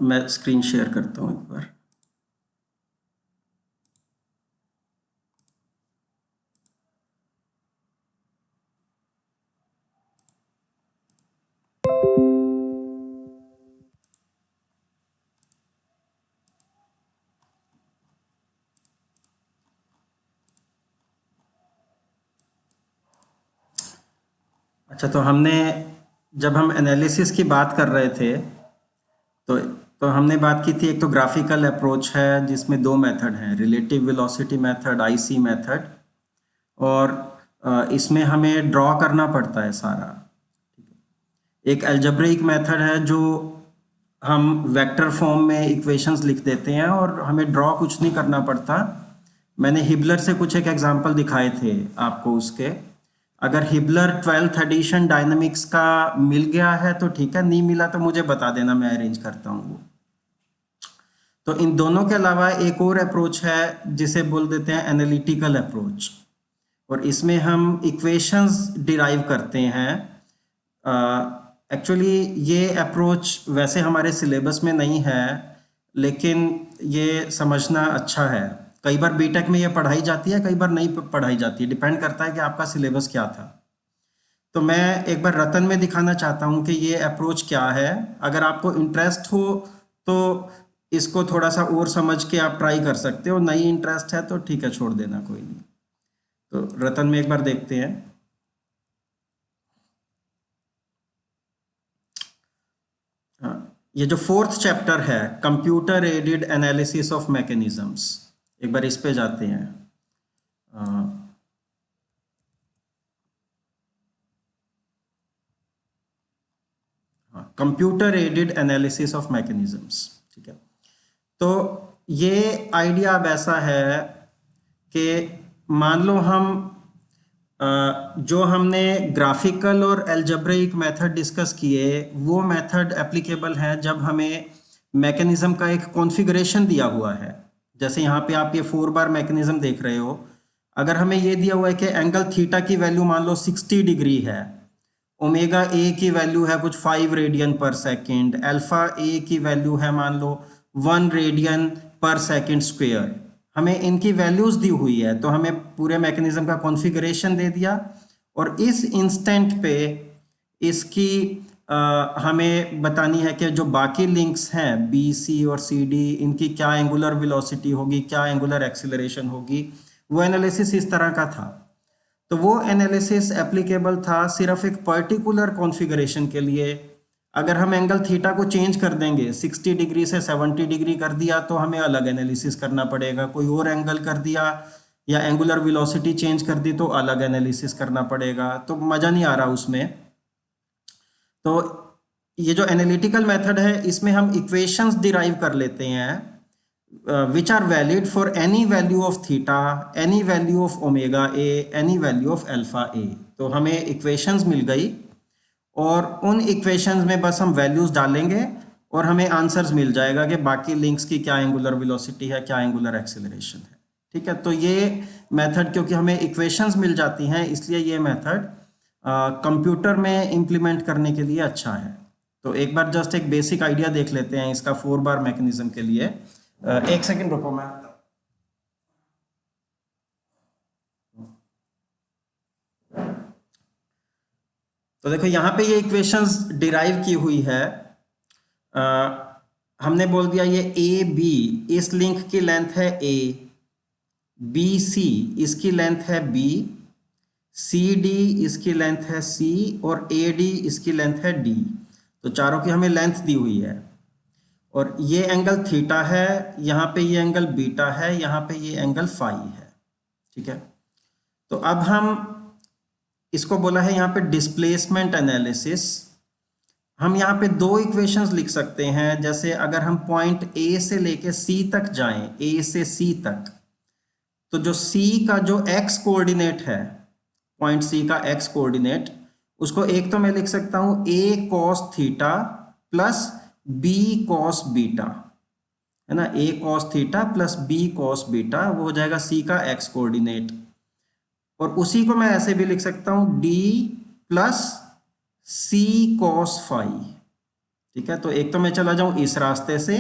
मैं screen share करता हूँ एक बार। अच्छा, तो जब हम एनालिसिस की बात कर रहे थे तो तो हमने बात की थी, एक तो ग्राफिकल अप्रोच है जिसमें दो मेथड हैं, relative velocity method, IC method, और इसमें हमें ड्रॉ करना पड़ता है सारा। एक अलजेब्रिक मेथड है जो हम वेक्टर फॉर्म में इक्वेशंस लिख देते हैं और हमें ड्रॉ कुछ नहीं करना पड़ता। मैंने हिबलर से कुछ एक एग्जांपल दिखाए थे आपको उसके। अगर हिबलर 12th एडिशन डायनामिक्स का मिल गया है तो ठीक है, नहीं मिला तो मुझे बता देना, मैं अरेंज करता हूँ वो। तो इन दोनों के अलावा एक और अप्रोच है जिसे बोल देते हैं एनालिटिकल अप्रोच, और इसमें हम इक्वेशंस डिराइव करते हैं। एक्चुअली ये अप्रोच वैसे हमारे सिलेबस में नहीं है, लेकिन ये समझना अच्छा है। कई बार बीटेक में ये पढ़ाई जाती है, कई बार नहीं पढ़ाई जाती है, डिपेंड करता है कि आपका सिलेबस क्या था। तो मैं एक बार रतन में दिखाना चाहता हूँ कि ये अप्रोच क्या है। अगर आपको इंटरेस्ट हो तो इसको थोड़ा सा और समझ के आप ट्राई कर सकते हो, नहीं इंटरेस्ट है तो ठीक है, छोड़ देना, कोई नहीं। तो रतन में एक बार देखते हैं। हाँ, ये जो फोर्थ चैप्टर है, computer aided analysis of mechanisms, एक बार इस पे जाते हैं। Computer aided analysis of mechanisms, ठीक है। तो ये आइडिया अब ऐसा है कि मान लो हम जो हमने ग्राफिकल और अलजेब्रिक मेथड डिस्कस किए, वो मेथड एप्लीकेबल हैं जब हमें मैकेनिज्म का एक कॉन्फ़िगरेशन दिया हुआ है। जैसे यहाँ पे आप ये 4 बार मैकेनिज्म देख रहे हो। अगर हमें ये दिया हुआ है कि एंगल थीटा की वैल्यू मान लो 60 डिग्री है, ओमेगा ए की वैल्यू है कुछ 5 रेडियन पर सेकेंड, अल्फा ए की वैल्यू है मान लो 1 रेडियन पर सेकेंड स्क्वेयर, हमें इनकी वैल्यूज दी हुई है, तो हमें पूरे मैकेनिज्म का कॉन्फ़िगरेशन दे दिया। और इस इंस्टेंट पे इसकी हमें बतानी है कि जो बाकी लिंक्स हैं बी सी और सी डी, इनकी क्या एंगुलर वेलोसिटी होगी, क्या एंगुलर एक्सीलरेशन होगी। वो एनालिसिस इस तरह का था। तो वो एनालिसिस एप्लीकेबल था सिर्फ एक पर्टिकुलर कॉन्फ़िगरेशन के लिए। अगर हम एंगल थीटा को चेंज कर देंगे, 60 डिग्री से 70 डिग्री कर दिया, तो हमें अलग एनालिसिस करना पड़ेगा। कोई और एंगल कर दिया या एंगुलर वेलोसिटी चेंज कर दी तो अलग एनालिसिस करना पड़ेगा, तो मज़ा नहीं आ रहा उसमें। तो ये जो एनालिटिकल मेथड है, इसमें हम इक्वेशंस डिराइव कर लेते हैं which are valid for any value of theta, any value of omega A, any value of alpha A. तो हमें इक्वेशंस मिल गई और उन इक्वेशंस में बस हम वैल्यूज डालेंगे और हमें आंसर्स मिल जाएगा कि बाकी लिंक्स की क्या एंगुलर वेलोसिटी है, क्या एंगुलर एक्सेलरेशन है। ठीक है, तो ये मेथड, क्योंकि हमें इक्वेशंस मिल जाती हैं, इसलिए ये मेथड कंप्यूटर में इम्प्लीमेंट करने के लिए अच्छा है। तो एक बार जस्ट एक बेसिक आइडिया देख लेते हैं इसका 4 बार मैकेनिज्म के लिए। एक सेकंड रुको, मैं तो देखो यहाँ पे ये इक्वेशंस डिराइव की हुई है। हमने बोल दिया ये ए बी, इस लिंक की लेंथ है ए, बी सी इसकी लेंथ है बी, सी डी इसकी लेंथ है सी, और ए डी इसकी लेंथ है डी। तो चारों की हमें लेंथ दी हुई है और ये एंगल थीटा है, यहाँ पे ये एंगल बीटा है, यहाँ पे ये एंगल फाई है। ठीक है, तो अब हम इसको बोला है यहाँ पे डिस्प्लेसमेंट एनालिसिस। हम यहाँ पे दो इक्वेशंस लिख सकते हैं। जैसे अगर हम पॉइंट ए से लेके सी तक जाएं, ए से सी तक, तो जो सी का जो एक्स कोऑर्डिनेट है, पॉइंट सी का एक्स कोऑर्डिनेट, उसको एक तो मैं लिख सकता हूं A cos theta plus B cos beta, है ना। A cos theta plus B cos beta, वो हो जाएगा सी का एक्स कोऑर्डिनेट। और उसी को मैं ऐसे भी लिख सकता हूं डी प्लस सी कॉस फाई, ठीक है, तो एक तो मैं चला जाऊं इस रास्ते से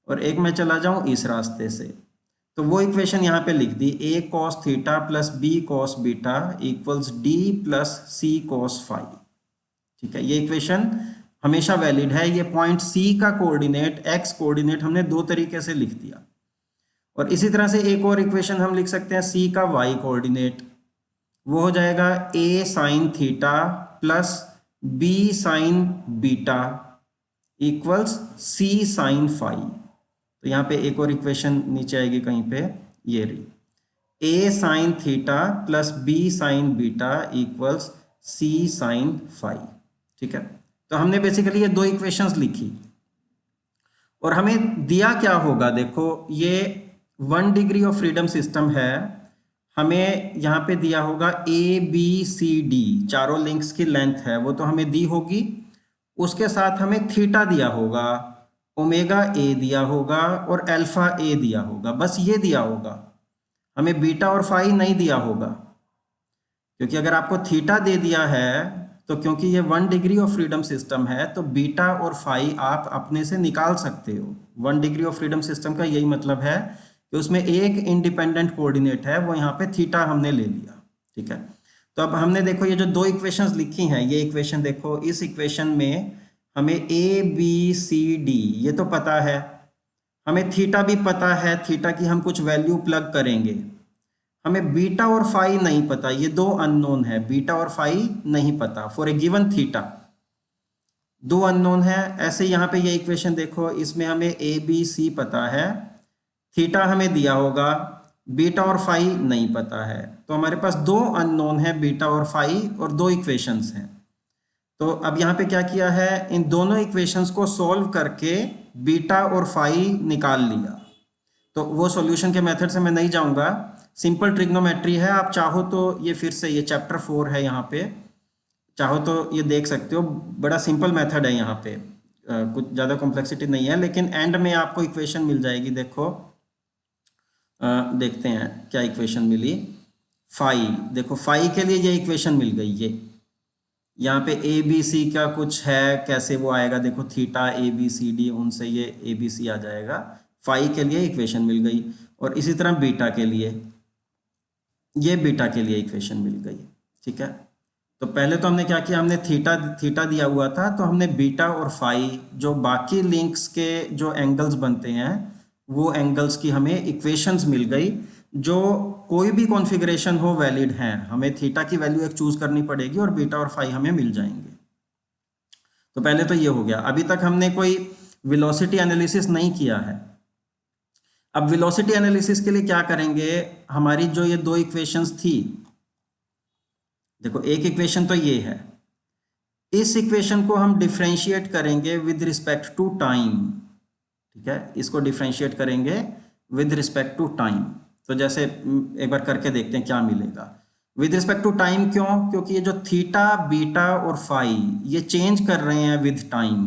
और एक मैं चला जाऊं इस रास्ते से, तो वो इक्वेशन यहाँ पे लिख दी, a cos theta plus b cos beta equals d plus c cos phi. ठीक है, ये इक्वेशन हमेशा वैलिड है। ये पॉइंट C का कोऑर्डिनेट x कोऑर्डिनेट हमने दो तरीके से लिख दिया। और इसी तरह से एक और इक्वेशन हम लिख सकते हैं C का y कोऑर्डिनेट, वो हो जाएगा a sine theta plus b sine beta equals c sine phi. तो यहाँ पे एक और इक्वेशन नीचे आएगी कहीं पे, ये रही, a sine theta plus b sine beta equals c sine phi. ठीक है, तो हमने बेसिकली ये दो इक्वेशंस लिखी और हमें दिया क्या होगा, देखो ये 1 डिग्री ऑफ फ्रीडम सिस्टम है, हमें यहाँ पे दिया होगा ABCD, चारों लिंक्स की लेंथ है वो तो हमें दी होगी, उसके साथ हमें थीटा दिया होगा, ओमेगा A दिया होगा और अल्फा A दिया होगा, बस ये दिया होगा, हमें बीटा और फाई नहीं दिया होगा। क्योंकि अगर आपको थीटा दे दिया है तो क्योंकि ये 1 डिग्री ऑफ फ्रीडम सिस्टम है तो बीटा और फाई आप अपने से निकाल सकते हो। 1 डिग्री ऑफ फ्रीडम सिस्टम का यही मतलब है कि उसमें एक इंडिपेंडेंट कोऑर्डिनेट है, वो यहाँ पे थीटा हमने ले लिया। ठीक है, तो अब हमने देखो ये जो दो इक्वेशंस लिखी हैं, ये इक्वेशन देखो, इस इक्वेशन में हमें ABCD ये तो पता है, हमें थीटा भी पता है, थीटा की हम कुछ वैल्यू प्लग करेंगे, हमें बीटा और फाई नहीं पता, ये दो अननोन है, बीटा और फाई नहीं पता फॉर ए गिवन थीटा, दो अननोन है। ऐसे यहाँ पे ये इक्वेशन देखो, इसमें हमें ABC पता है, थीटा हमें दिया होगा, बीटा और फाई नहीं पता है, तो हमारे पास दो अननोन है, बीटा और फाई, और दो इक्वेशंस हैं। तो अब यहाँ पे क्या किया है, इन दोनों इक्वेशंस को सॉल्व करके बीटा और फाई निकाल लिया। तो वो सॉल्यूशन के मेथड से मैं नहीं जाऊंगा, सिंपल ट्रिग्नोमेट्री है, आप चाहो तो ये फिर से, ये चैप्टर 4 है, यहाँ पे चाहो तो ये देख सकते हो, बड़ा सिंपल मेथड है यहाँ पे, कुछ ज़्यादा कॉम्प्लेक्सिटी नहीं है, लेकिन एंड में आपको इक्वेशन मिल जाएगी। देखो देखते हैं क्या इक्वेशन मिली, फाई, देखो फाई के लिए ये इक्वेशन मिल गई, ये यहाँ पे ABC का कुछ है, कैसे वो आएगा, देखो थीटा ABCD, उनसे ये ABC आ जाएगा, फाई के लिए इक्वेशन मिल गई। और इसी तरह बीटा के लिए, ये बीटा के लिए इक्वेशन मिल गई। ठीक है, तो पहले तो हमने क्या किया, हमने थीटा दिया हुआ था, तो हमने बीटा और फाई, जो बाकी लिंक्स के जो एंगल्स बनते हैं, वो एंगल्स की हमें इक्वेशंस मिल गई, जो कोई भी कॉन्फ़िगरेशन हो वैलिड हैं। हमें थीटा की वैल्यू एक चूज करनी पड़ेगी और बीटा और फाई हमें मिल जाएंगे। तो पहले तो ये हो गया। अभी तक हमने कोई वेलोसिटी एनालिसिस नहीं किया है। अब वेलोसिटी एनालिसिस के लिए क्या करेंगे, हमारी जो ये दो इक्वेशंस थी, देखो एक इक्वेशन तो ये है, इस इक्वेशन को हम डिफरेंशिएट करेंगे विद रिस्पेक्ट टू टाइम। ठीक है, इसको डिफरेंशिएट करेंगे विद रिस्पेक्ट टू टाइम। तो जैसे एक बार करके देखते हैं क्या मिलेगा। विद रिस्पेक्ट टू टाइम क्यों, क्योंकि ये जो थीटा, बीटा और फाई ये चेंज कर रहे हैं विद टाइम।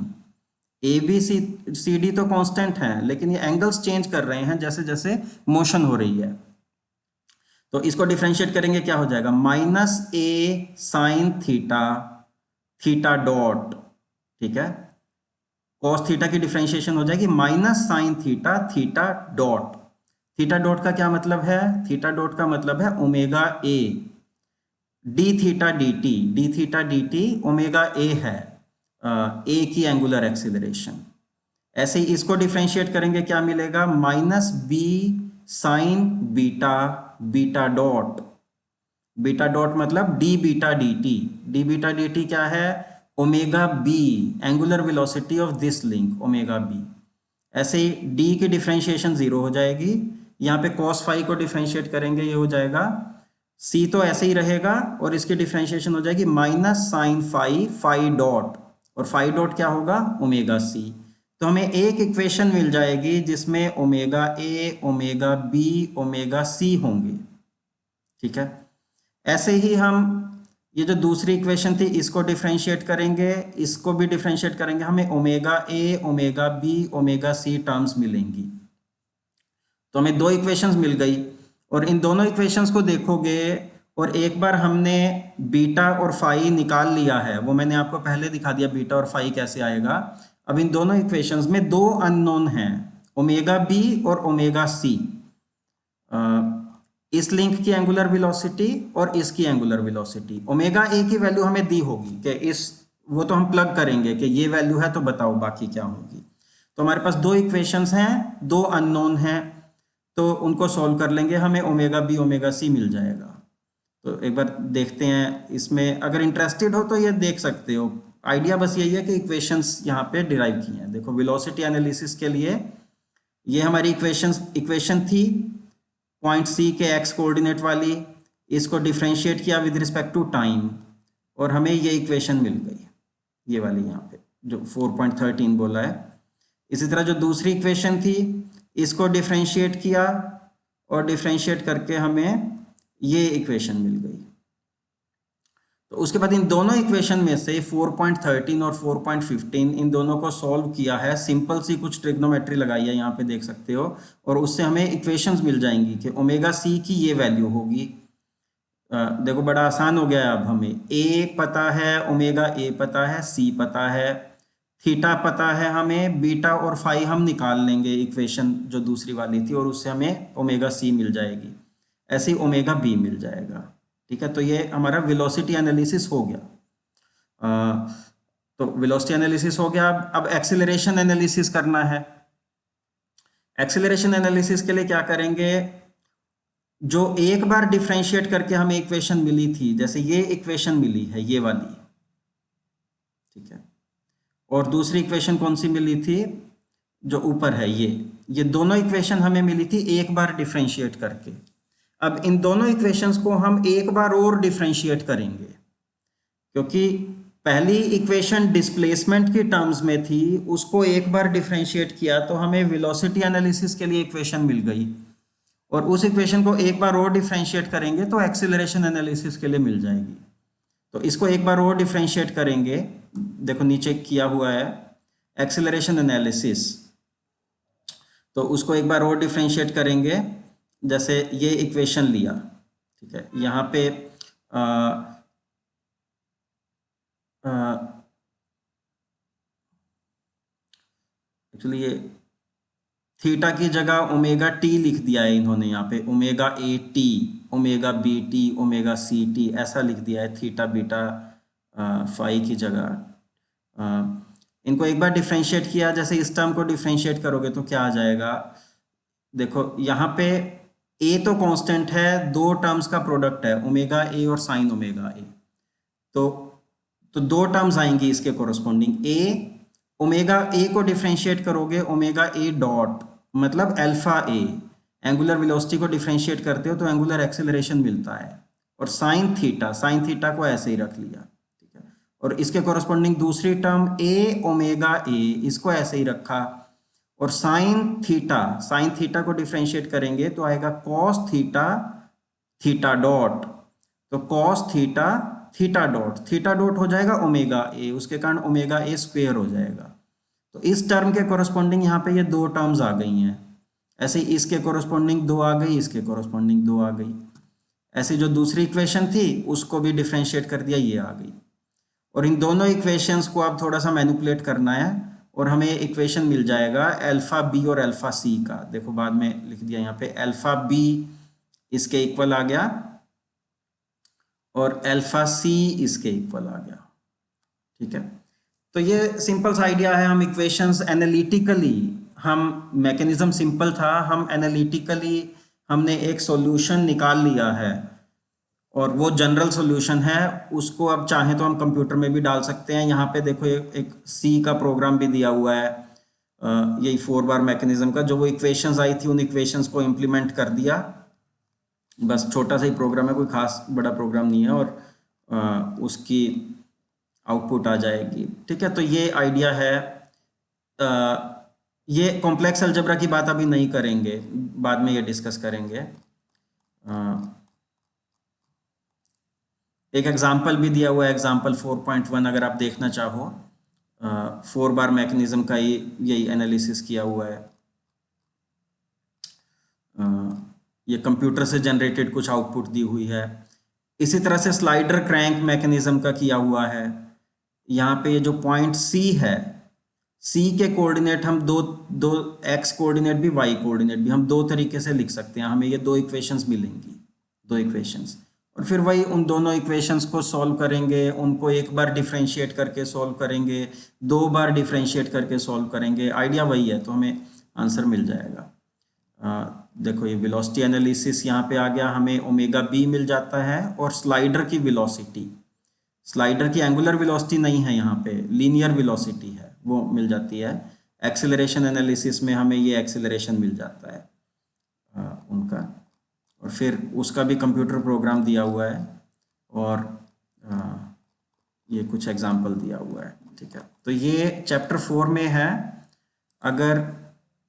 ABCD तो कांस्टेंट है, लेकिन ये एंगल्स चेंज कर रहे हैं जैसे जैसे मोशन हो रही है। तो इसको डिफरेंशिएट करेंगे, क्या हो जाएगा, -A sine theta, theta dot. ठीक है, कॉस थीटा की डिफरेंशिएशन हो जाएगी minus sine theta, theta dot. Theta dot का क्या मतलब है, थीटा डॉट का मतलब है omega A, D theta D T omega A है, A की एंगुलर एक्सीलरेशन। ऐसे ही इसको डिफरेंशिएट करेंगे, क्या मिलेगा, -B sine beta, beta dot. Beta dot मतलब डी बीटा डी टी क्या है, omega B, angular velocity of this link, omega B। ऐसे ही D की डिफरेंशिएशन 0 हो जाएगी। यहाँ पे cos फाई को डिफरेंशिएट करेंगे, ये हो जाएगा C तो ऐसे ही रहेगा, और इसकी डिफरेंशिएशन हो जाएगी minus sine phi, phi dot, और फाई डॉट क्या होगा, ओमेगा C। तो हमें एक इक्वेशन मिल जाएगी जिसमें omega A, omega B, omega C होंगे। ठीक है, ऐसे ही हम ये जो दूसरी इक्वेशन थी इसको डिफरेंशिएट करेंगे, इसको भी डिफरेंशिएट करेंगे, हमें omega A, omega B, omega C terms मिलेंगी। तो हमें दो इक्वेशंस मिल गई, और इन दोनों इक्वेशंस को देखोगे, और एक बार हमने बीटा और फाई निकाल लिया है, वो मैंने आपको पहले दिखा दिया बीटा और फाई कैसे आएगा। अब इन दोनों इक्वेशंस में दो अननोन हैं, ओमेगा बी और ओमेगा सी। इस लिंक की एंगुलर वेलोसिटी और इसकी एंगुलर वेलोसिटी, ओमेगा ए की वैल्यू हमें दी होगी कि इस, वो तो हम प्लग करेंगे कि ये वैल्यू है तो बताओ बाकी क्या होगी। तो हमारे पास दो इक्वेशंस हैं, दो अननोन हैं, तो उनको सॉल्व कर लेंगे, हमें ओमेगा बी ओमेगा सी मिल जाएगा। तो एक बार देखते हैं इसमें, अगर इंटरेस्टेड हो तो ये देख सकते हो। आइडिया बस यही है कि इक्वेशंस यहाँ पे डिराइव की हैं। देखो वेलोसिटी एनालिसिस के लिए ये हमारी इक्वेशन थी पॉइंट सी के एक्स कोऑर्डिनेट वाली, इसको डिफ्रेंशिएट किया विद रिस्पेक्ट टू टाइम और हमें ये इक्वेशन मिल गई, ये वाली यहाँ पे जो 4.13 बोला है। इसी तरह जो दूसरी इक्वेशन थी इसको डिफ्रेंशिएट किया और डिफ्रेंशिएट करके हमें ये इक्वेशन मिल गई। तो उसके बाद इन दोनों इक्वेशन में से 4.13 और 4.15 इन दोनों को सॉल्व किया है, सिंपल सी कुछ ट्रिग्नोमेट्री लगाई है यहाँ पे देख सकते हो, और उससे हमें इक्वेशंस मिल जाएंगी कि ओमेगा सी की ये वैल्यू होगी। देखो बड़ा आसान हो गया है, अब हमें ए पता है, ओमेगा ए पता है, सी पता है, थीटा पता है हमें, बीटा और फाई हम निकाल लेंगे इक्वेशन जो दूसरी वाली थी और उससे हमें ओमेगा सी मिल जाएगी, ऐसे ही ओमेगा बी मिल जाएगा। ठीक है, तो ये हमारा वेलोसिटी एनालिसिस हो गया। तो वेलोसिटी एनालिसिस हो गया। अब एक्सीलरेशन एनालिसिस करना है। एक्सीलरेशन एनालिसिस के लिए क्या करेंगे, जो एक बार डिफरेंशिएट करके हमें इक्वेशन मिली थी, जैसे ये इक्वेशन मिली है ये वाली, ठीक है, और दूसरी इक्वेशन कौन सी मिली थी जो ऊपर है ये दोनों इक्वेशन हमें मिली थी एक बार डिफरेंशिएट करके। अब इन दोनों इक्वेशंस को हम एक बार और डिफरेंशिएट करेंगे, क्योंकि पहली इक्वेशन डिस्प्लेसमेंट की टर्म्स में थी, उसको एक बार डिफरेंशिएट किया तो हमें वेलोसिटी एनालिसिस के लिए इक्वेशन मिल गई, और उस इक्वेशन को एक बार और डिफरेंशिएट करेंगे तो एक्सीलरेशन एनालिसिस के लिए मिल जाएगी। तो इसको एक बार और डिफरेंशिएट करेंगे, देखो नीचे किया हुआ है एक्सीलरेशन एनालिसिस, तो उसको एक बार और डिफरेंशिएट करेंगे। जैसे ये इक्वेशन लिया, ठीक है, यहाँ पे एक्चुअली ये थीटा की जगह ओमेगा टी लिख दिया है इन्होंने, यहाँ पे omega A T, omega B T, omega C T ऐसा लिख दिया है थीटा बीटा फाई की जगह। इनको एक बार डिफरेंशिएट किया, जैसे इस टर्म को डिफरेंशिएट करोगे तो क्या आ जाएगा, देखो यहाँ पे ए तो कांस्टेंट है, दो टर्म्स का प्रोडक्ट है ओमेगा ए और साइन ओमेगा ए, तो दो टर्म्स आएंगी इसके कोरस्पॉन्डिंग। ए ओमेगा ए को डिफरेंशिएट करोगे ओमेगा ए डॉट मतलब अल्फा ए, एंगुलर वेलोसिटी को डिफरेंशिएट करते हो तो एंगुलर एक्सेलरेशन मिलता है, और साइन थीटा को ऐसे ही रख लिया, ठीक है, और इसके कोरस्पॉन्डिंग दूसरी टर्म ए ओमेगा ए, इसको ऐसे ही रखा, और साइन थीटा को डिफरेंशिएट करेंगे तो आएगा कॉस थीटा डॉट, तो कॉस थीटा डॉट हो जाएगा ओमेगा ए, उसके कारण ओमेगा ए स्क्वेयर हो जाएगा। तो इस टर्म के कोरस्पॉन्डिंग यहाँ पे ये दो टर्म्स आ गई हैं, ऐसे ही इसके कोरस्पॉन्डिंग दो आ गई, इसके कोरस्पॉन्डिंग दो आ गई, ऐसे जो दूसरी इक्वेशन थी उसको भी डिफरेंशिएट कर दिया, ये आ गई। और इन दोनों इक्वेशंस को अब थोड़ा सा मैनिपुलेट करना है और हमें इक्वेशन मिल जाएगा अल्फा बी और अल्फा सी का। देखो बाद में लिख दिया यहाँ पे, अल्फा बी इसके इक्वल आ गया और अल्फा सी इसके इक्वल आ गया, ठीक है। तो ये सिंपल सा आइडिया है, हम इक्वेशंस एनालिटिकली, हम मैकेनिज्म सिंपल था, हम एनालिटिकली हमने एक सॉल्यूशन निकाल लिया है और वो जनरल सॉल्यूशन है, उसको अब चाहें तो हम कंप्यूटर में भी डाल सकते हैं। यहाँ पे देखो एक सी का प्रोग्राम भी दिया हुआ है, यही 4 बार मैकेनिज्म का, जो वो इक्वेशंस आई थी उन इक्वेशंस को इम्प्लीमेंट कर दिया, बस छोटा सा ही प्रोग्राम है, कोई खास बड़ा प्रोग्राम नहीं है, और उसकी आउटपुट आ जाएगी, ठीक है। तो ये आइडिया है। ये कॉम्प्लेक्स अलजेब्रा की बात अभी नहीं करेंगे, बाद में ये डिस्कस करेंगे। एक एग्जाम्पल भी दिया हुआ है, एग्जाम्पल 4.1 अगर आप देखना चाहो, 4 बार मैकेनिज्म का ही यही एनालिसिस किया हुआ है। ये कंप्यूटर से जनरेटेड कुछ आउटपुट दी हुई है। इसी तरह से स्लाइडर क्रैंक मैकेनिज्म का किया हुआ है। यहाँ पे ये जो पॉइंट सी है, सी के कोऑर्डिनेट हम दो दो एक्स कोऑर्डिनेट भी वाई कोऑर्डिनेट भी हम दो तरीके से लिख सकते हैं। हमें ये दो इक्वेशंस मिलेंगी, दो इक्वेशंस, और फिर वही उन दोनों इक्वेशंस को सॉल्व करेंगे, उनको एक बार डिफरेंशिएट करके सॉल्व करेंगे, दो बार डिफरेंशिएट करके सॉल्व करेंगे, आइडिया वही है, तो हमें आंसर मिल जाएगा। देखो ये वेलोसिटी एनालिसिस यहाँ पे आ गया, हमें ओमेगा बी मिल जाता है, और स्लाइडर की वेलोसिटी, स्लाइडर की एंगुलर वेलोसिटी नहीं है यहाँ पे, लीनियर वेलोसिटी है, वो मिल जाती है। एक्सेलरेशन एनालिसिस में हमें ये एक्सेलरेशन मिल जाता है उनका, और फिर उसका भी कंप्यूटर प्रोग्राम दिया हुआ है, और ये कुछ एग्जांपल दिया हुआ है। ठीक है, तो ये चैप्टर 4 में है। अगर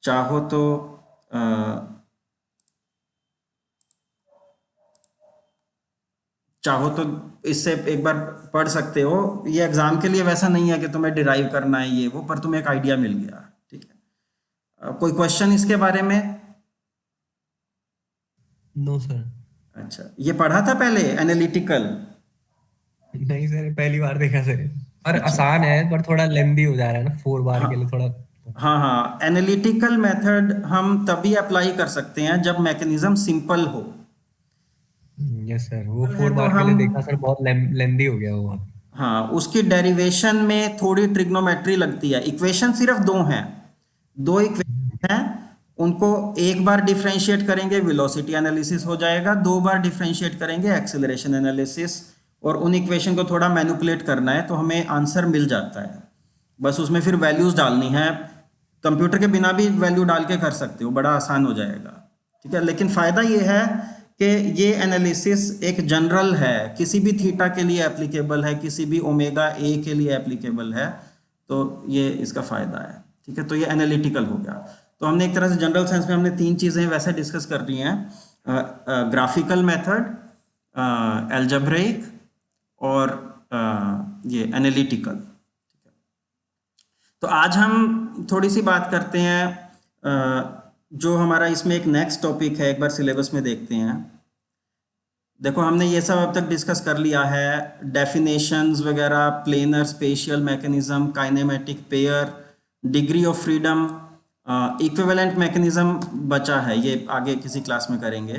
चाहो तो चाहो तो इससे एक बार पढ़ सकते हो। ये एग्जाम के लिए वैसा नहीं है कि तुम्हें डिराइव करना है ये वो, पर तुम्हें एक आइडिया मिल गया। ठीक है, कोई क्वेश्चन इसके बारे में? No sir. अच्छा, ये पढ़ा था पहले एनालिटिकल? नहीं सर, पहली बार देखा सर। और अच्छा, आसान है पर थोड़ा लेंदी हो जा रहा है ना, 4 बार हाँ के लिए थोड़ा। हाँ हाँ, एनालिटिकल मेथड हम तभी अप्लाई कर सकते हैं जब मैकेनिज्म सिंपल हो। यस सर, वो सिंपल है फोर तो बार के हम, लिए देखा सर, बहुत लेंदी हो गया वो। हाँ, उसकी डेरिवेशन में थोड़ी ट्रिग्नोमेट्री लगती है। इक्वेशन सिर्फ दो हैं, दो इक्वेशन हैं, उनको एक बार डिफरेंशिएट करेंगे वेलोसिटी एनालिसिस हो जाएगा, दो बार डिफरेंशिएट करेंगे एक्सेलरेशन एनालिसिस, और उन इक्वेशन को थोड़ा मैनिपुलेट करना है तो हमें आंसर मिल जाता है। बस उसमें फिर वैल्यूज डालनी है, कंप्यूटर के बिना भी वैल्यू डाल के कर सकते हो, बड़ा आसान हो जाएगा। ठीक है, लेकिन फ़ायदा ये है कि ये एनालिसिस एक जनरल है, किसी भी थीटा के लिए एप्लीकेबल है, किसी भी ओमेगा ए के लिए एप्लीकेबल है, तो ये इसका फ़ायदा है। ठीक है, तो ये एनालिटिकल हो गया। तो हमने एक तरह से जनरल सेंस में हमने तीन चीज़ें वैसे डिस्कस कर ली हैं, ग्राफिकल मेथड, एल्जेब्रिक, और ये एनालिटिकल। तो आज हम थोड़ी सी बात करते हैं, जो हमारा इसमें एक नेक्स्ट टॉपिक है, एक बार सिलेबस में देखते हैं। देखो हमने ये सब अब तक डिस्कस कर लिया है, डेफिनेशंस वगैरह, planar spatial mechanism, kinematic pair, degree of freedom, equivalent mechanism बचा है, ये आगे किसी क्लास में करेंगे।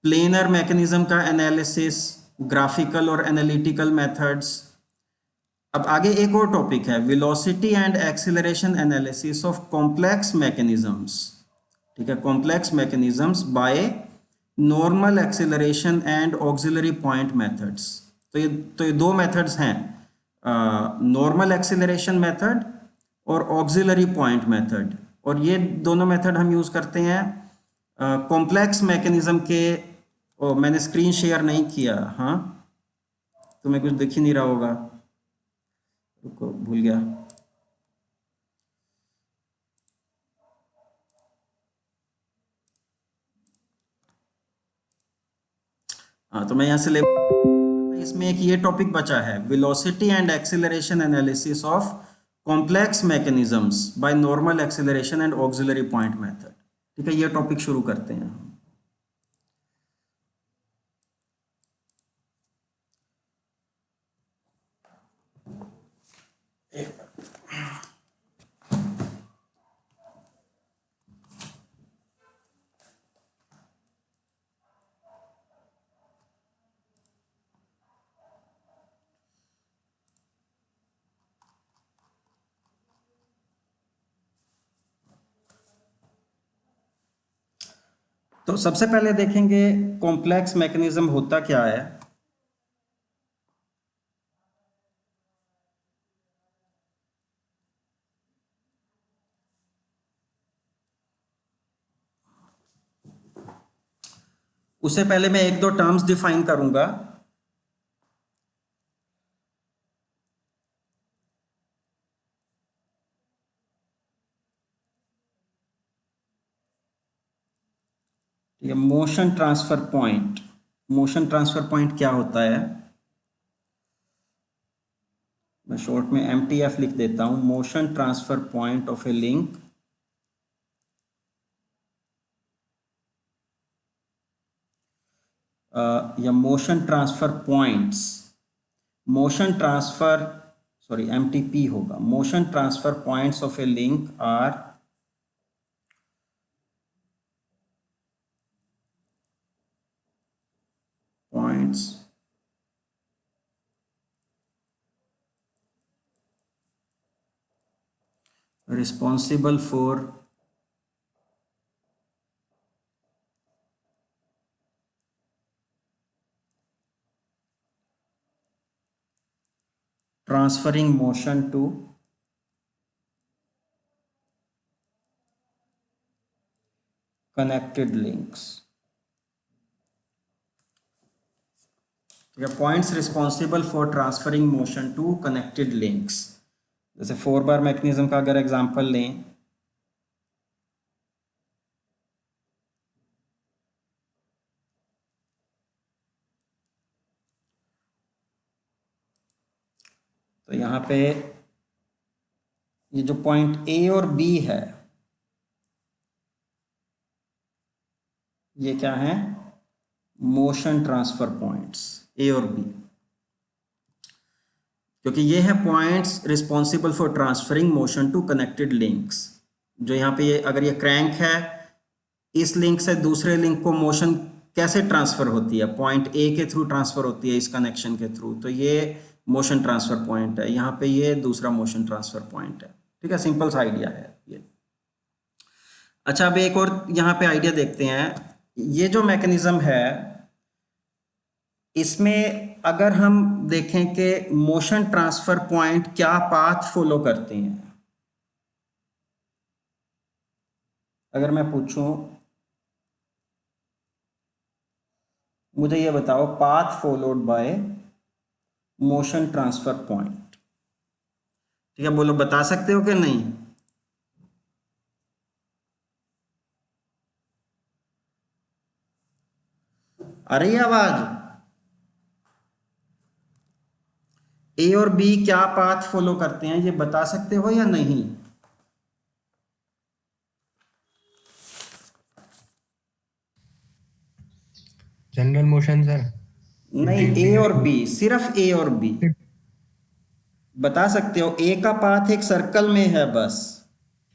प्लेनर मैकेनिज्म का एनालिसिस, ग्राफिकल और एनालिटिकल मेथड्स। अब आगे एक और टॉपिक है, velocity and acceleration analysis of complex mechanisms. ठीक है, complex mechanisms by normal acceleration and auxiliary point methods. तो ये दो मेथड्स हैं, नॉर्मल एक्सीलरेशन मेथड और ऑक्सिलरी पॉइंट मेथड, और ये दोनों मेथड हम यूज़ करते हैं कॉम्प्लेक्स मैकेनिज्म के। मैंने स्क्रीन शेयर नहीं किया, हाँ, तुम्हें कुछ दिख ही नहीं रहा होगा, रुको भूल गया। हाँ, तो मैं यहाँ से ले, इसमें एक ये टॉपिक बचा है, velocity and acceleration analysis of complex mechanisms by normal acceleration and auxiliary point method. ठीक है, ये टॉपिक शुरू करते हैं। तो सबसे पहले देखेंगे कॉम्प्लेक्स मैकेनिज्म होता क्या है। उससे पहले मैं एक दो टर्म्स डिफाइन करूंगा। ये motion transfer point, motion transfer point क्या होता है, मैं शॉर्ट में MTF लिख देता हूं, motion transfer point of a link या motion transfer points, motion transfer sorry MTP होगा, motion transfer points of a link are points responsible for transferring motion to connected links। ठीक है, points responsible for transferring motion to connected links. जैसे 4 bar mechanism का अगर example लें, तो यहाँ पे ये जो पॉइंट ए और बी है, ये क्या है, मोशन ट्रांसफर पॉइंट्स ए और बी, क्योंकि ये है points responsible for transferring motion to connected links. जो यहाँ पे ये अगर ये क्रैंक है, इस लिंक से दूसरे लिंक को मोशन कैसे ट्रांसफर होती है, पॉइंट ए के थ्रू ट्रांसफर होती है, इस कनेक्शन के थ्रू, तो ये मोशन ट्रांसफर पॉइंट है। यहाँ पे ये दूसरा मोशन ट्रांसफर पॉइंट है। ठीक है, सिंपल सा आइडिया है ये। अच्छा, अब एक और यहाँ पे आइडिया देखते हैं। ये जो मैकेनिज्म है, इसमें अगर हम देखें कि मोशन ट्रांसफर पॉइंट क्या पाथ फॉलो करते हैं, अगर मैं पूछूं मुझे ये बताओ path followed by motion transfer point, ठीक है, बोलो बता सकते हो कि नहीं? आ रही है आवाज? ए और बी क्या पाथ फॉलो करते हैं, ये बता सकते हो या नहीं? General motion sir. नहीं, ए और बी, सिर्फ ए और बी बता सकते हो। ए का पाथ एक सर्कल में है बस,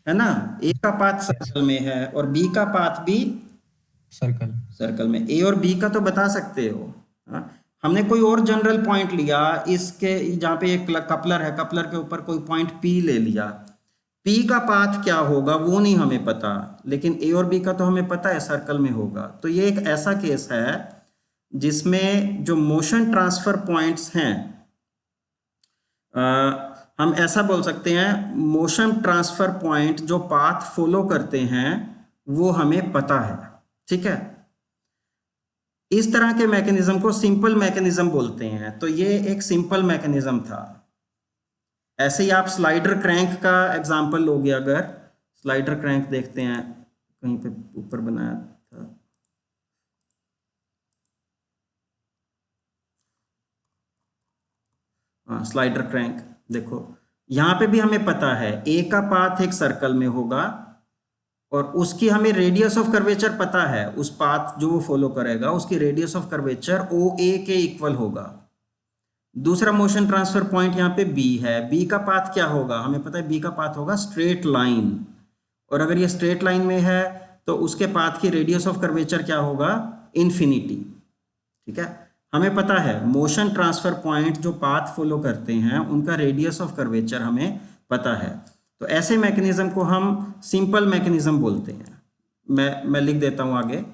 है ना, ए का पाथ सर्कल में है और बी का पाथ भी सर्कल। सर्कल में। ए और बी का तो बता सकते हो। हाँ? हमने कोई और जनरल पॉइंट लिया, इसके जहाँ पे एक कपलर है, कपलर के ऊपर कोई पॉइंट पी ले लिया, पी का पाथ क्या होगा वो नहीं हमें पता, लेकिन ए और बी का तो हमें पता है सर्कल में होगा। तो ये एक ऐसा केस है जिसमें जो मोशन ट्रांसफर पॉइंट्स हैं, हम ऐसा बोल सकते हैं मोशन ट्रांसफर पॉइंट जो पाथ फॉलो करते हैं वो हमें पता है। ठीक है, इस तरह के मैकेनिज्म को सिंपल मैकेनिज्म बोलते हैं। तो ये एक सिंपल मैकेनिज्म था। ऐसे ही आप स्लाइडर क्रैंक का एग्जांपल लोगे, अगर स्लाइडर क्रैंक देखते हैं, कहीं पे ऊपर बनाया था, हाँ स्लाइडर क्रैंक देखो, यहाँ पे भी हमें पता है ए का पाथ एक सर्कल में होगा और उसकी हमें रेडियस ऑफ कर्वेचर पता है, उस पाथ जो वो फॉलो करेगा उसकी रेडियस ऑफ कर्वेचर ओ ए के इक्वल होगा। दूसरा मोशन ट्रांसफर पॉइंट यहाँ पे बी है, बी का पाथ क्या होगा हमें पता है, बी का पाथ होगा स्ट्रेट लाइन, और अगर ये स्ट्रेट लाइन में है तो उसके पाथ की रेडियस ऑफ कर्वेचर क्या होगा, इन्फिनिटी। ठीक है, हमें पता है मोशन ट्रांसफर पॉइंट जो पाथ फॉलो करते हैं उनका रेडियस ऑफ कर्वेचर हमें पता है। तो ऐसे मैकेनिज्म को हम सिंपल मैकेनिज्म बोलते हैं। मैं लिख देता हूं आगे।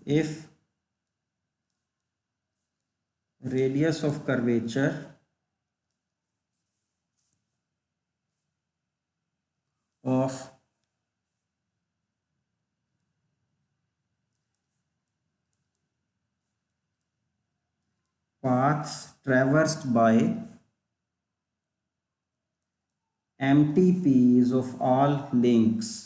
If radius of curvature of paths traversed by MTPs of all links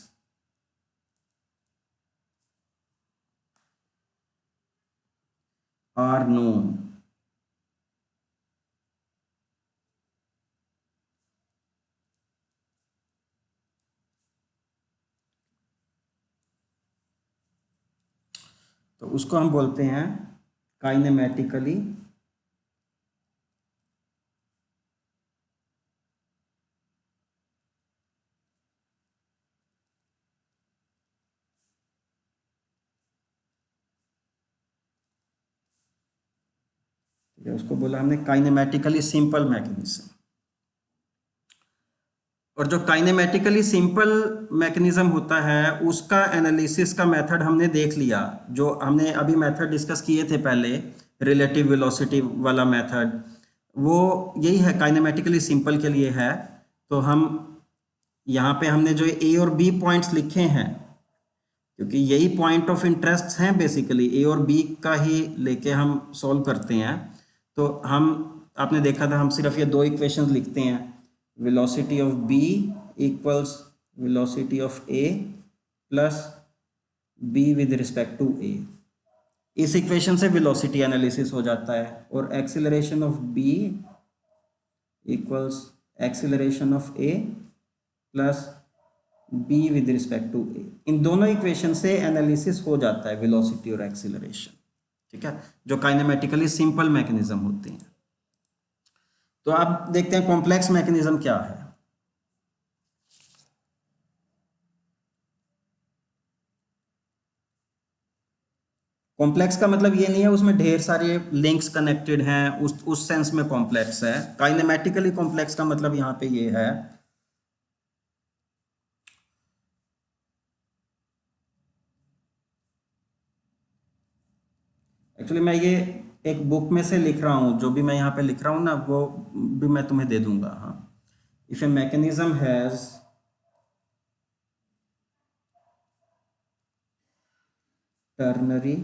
are known. तो उसको हम बोलते हैं काइनेमेटिकली उसको बोला हमने काइनेमेटिकली सिंपल मैकेनिज्म। और जो काइनेमेटिकली सिंपल मैकेनिज्म होता है उसका एनालिसिस का मेथड हमने देख लिया, जो हमने अभी मेथड डिस्कस किए थे पहले, रिलेटिव वेलोसिटी वाला मेथड, वो यही है, काइनेमेटिकली सिंपल के लिए है। तो हम यहाँ पे हमने जो ए और बी पॉइंट्स लिखे हैं, क्योंकि यही पॉइंट ऑफ इंटरेस्ट हैं बेसिकली, ए और बी का ही लेके हम सॉल्व करते हैं। तो हम, आपने देखा था, हम सिर्फ ये दो इक्वेशंस लिखते हैं, velocity of B equals velocity of A plus B with respect to A। इस इक्वेशन से वेलोसिटी एनालिसिस हो जाता है। और acceleration of B equals acceleration of A plus B with respect to A। इन दोनों इक्वेशन से एनालिसिस हो जाता है वेलोसिटी और एक्सीलरेशन, ठीक है, जो काइनेमेटिकली सिंपल मैकेनिज्म होते हैं। तो आप देखते हैं कॉम्प्लेक्स मैकेनिज्म क्या है। कॉम्प्लेक्स का मतलब ये नहीं है उसमें ढेर सारे लिंक्स कनेक्टेड हैं, उस सेंस में कॉम्प्लेक्स है। काइनेमेटिकली कॉम्प्लेक्स का मतलब यहाँ पे ये है एक्चुअली मैं ये एक बुक में से लिख रहा हूँ, जो भी मैं यहाँ पे लिख रहा हूँ ना, वो भी मैं तुम्हें दे दूंगा। हाँ, if a mechanism has ternary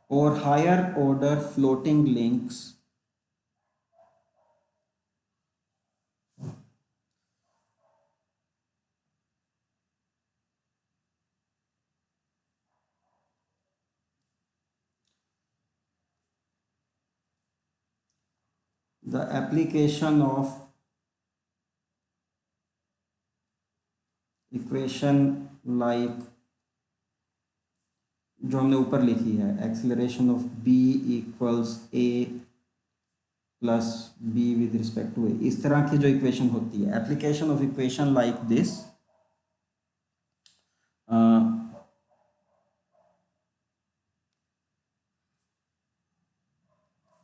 or higher order floating links the application of equation like जो हमने ऊपर लिखी है, acceleration of b equals a plus b with respect to a, इस तरह की जो इक्वेशन होती है, application of equation like this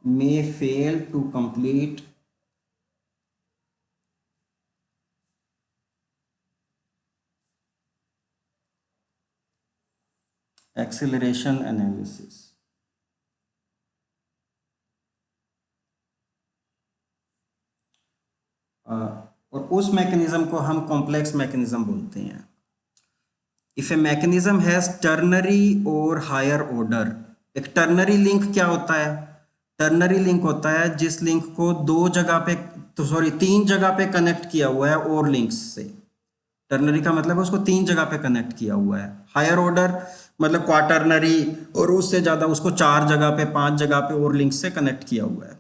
may fail to complete acceleration analysis। और उस मैकेनिज्म को हम कॉम्प्लेक्स मैकेनिज्म बोलते हैं। If a mechanism has ternary और हायर ऑर्डर। एक टर्नरी लिंक क्या होता है? टर्नरी लिंक होता है जिस लिंक को तीन जगह पे कनेक्ट किया हुआ है और लिंक्स से। टर्नरी का मतलब है उसको तीन जगह पे कनेक्ट किया हुआ है। हायर ऑर्डर मतलब क्वाटर्नरी, और उससे ज़्यादा उसको 4 जगह पे 5 जगह पे और लिंक्स से कनेक्ट किया हुआ है।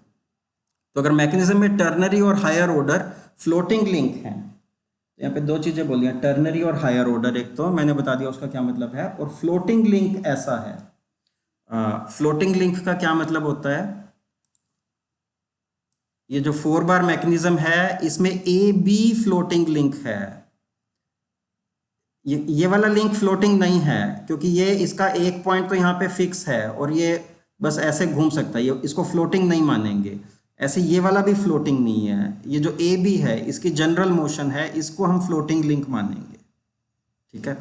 तो अगर मैकेनिज्म में टर्नरी और हायर ऑर्डर फ्लोटिंग लिंक हैं, यहाँ पे दो चीज़ें बोली हैं, टर्नरी और हायर ऑर्डर। एक तो मैंने बता दिया उसका क्या मतलब है, और फ्लोटिंग लिंक ऐसा है। फ्लोटिंग लिंक का क्या मतलब होता है? ये जो 4 बार मैकेनिज्म है इसमें ए बी फ्लोटिंग लिंक है। ये वाला लिंक फ्लोटिंग नहीं है, क्योंकि ये इसका एक पॉइंट तो यहाँ पे फिक्स है और ये बस ऐसे घूम सकता है, ये इसको फ्लोटिंग नहीं मानेंगे। ऐसे ये वाला भी फ्लोटिंग नहीं है। ये जो ए बी है इसकी जनरल मोशन है, इसको हम फ्लोटिंग लिंक मानेंगे, ठीक है।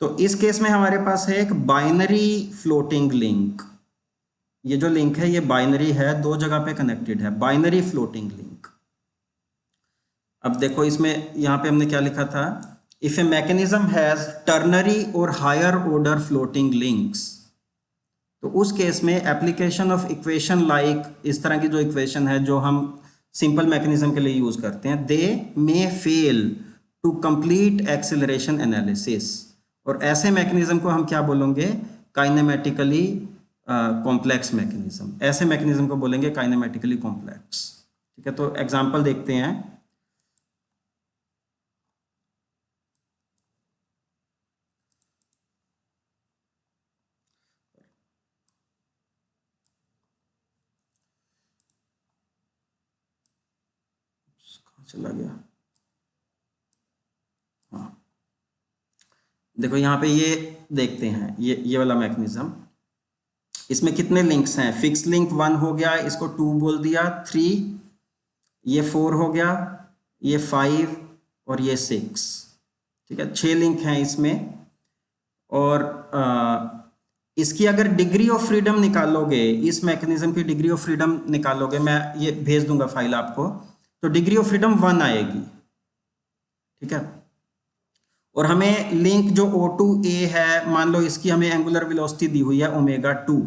तो इस केस में हमारे पास है एक बाइनरी फ्लोटिंग लिंक। ये जो लिंक है ये बाइनरी है, 2 जगह पे कनेक्टेड है, बाइनरी फ्लोटिंग लिंक। अब देखो इसमें यहाँ पे हमने क्या लिखा था, if a mechanism has ternary और हायर ऑर्डर फ्लोटिंग लिंक्स, तो उस केस में एप्लीकेशन ऑफ इक्वेशन लाइक, इस तरह की जो इक्वेशन है जो हम सिंपल मैकेनिज्म के लिए यूज करते हैं। They may fail to complete acceleration analysis, और ऐसे मैकेनिज्म को हम क्या बोलेंगे? Kinematically complex mechanism. ऐसे मैकेनिज्म को बोलेंगे काइनेमेटिकली कॉम्प्लेक्स। ठीक है, तो एग्जांपल देखते हैं। कहाँ चला गया? हाँ, देखो यहाँ पे ये देखते हैं, ये वाला मैकेनिज्म। इसमें कितने लिंक्स हैं? फिक्स लिंक 1 हो गया, इसको 2 बोल दिया, 3, ये 4 हो गया, ये 5 और ये 6। ठीक है, 6 लिंक हैं इसमें। और इसकी अगर डिग्री ऑफ फ्रीडम निकालोगे, इस मैकेनिज्म की डिग्री ऑफ फ्रीडम निकालोगे, मैं ये भेज दूंगा फाइल आपको, तो डिग्री ऑफ फ्रीडम 1 आएगी। ठीक है, और हमें लिंक जो O2A है, मान लो इसकी हमें एंगुलर वेलोसिटी दी हुई है ω2,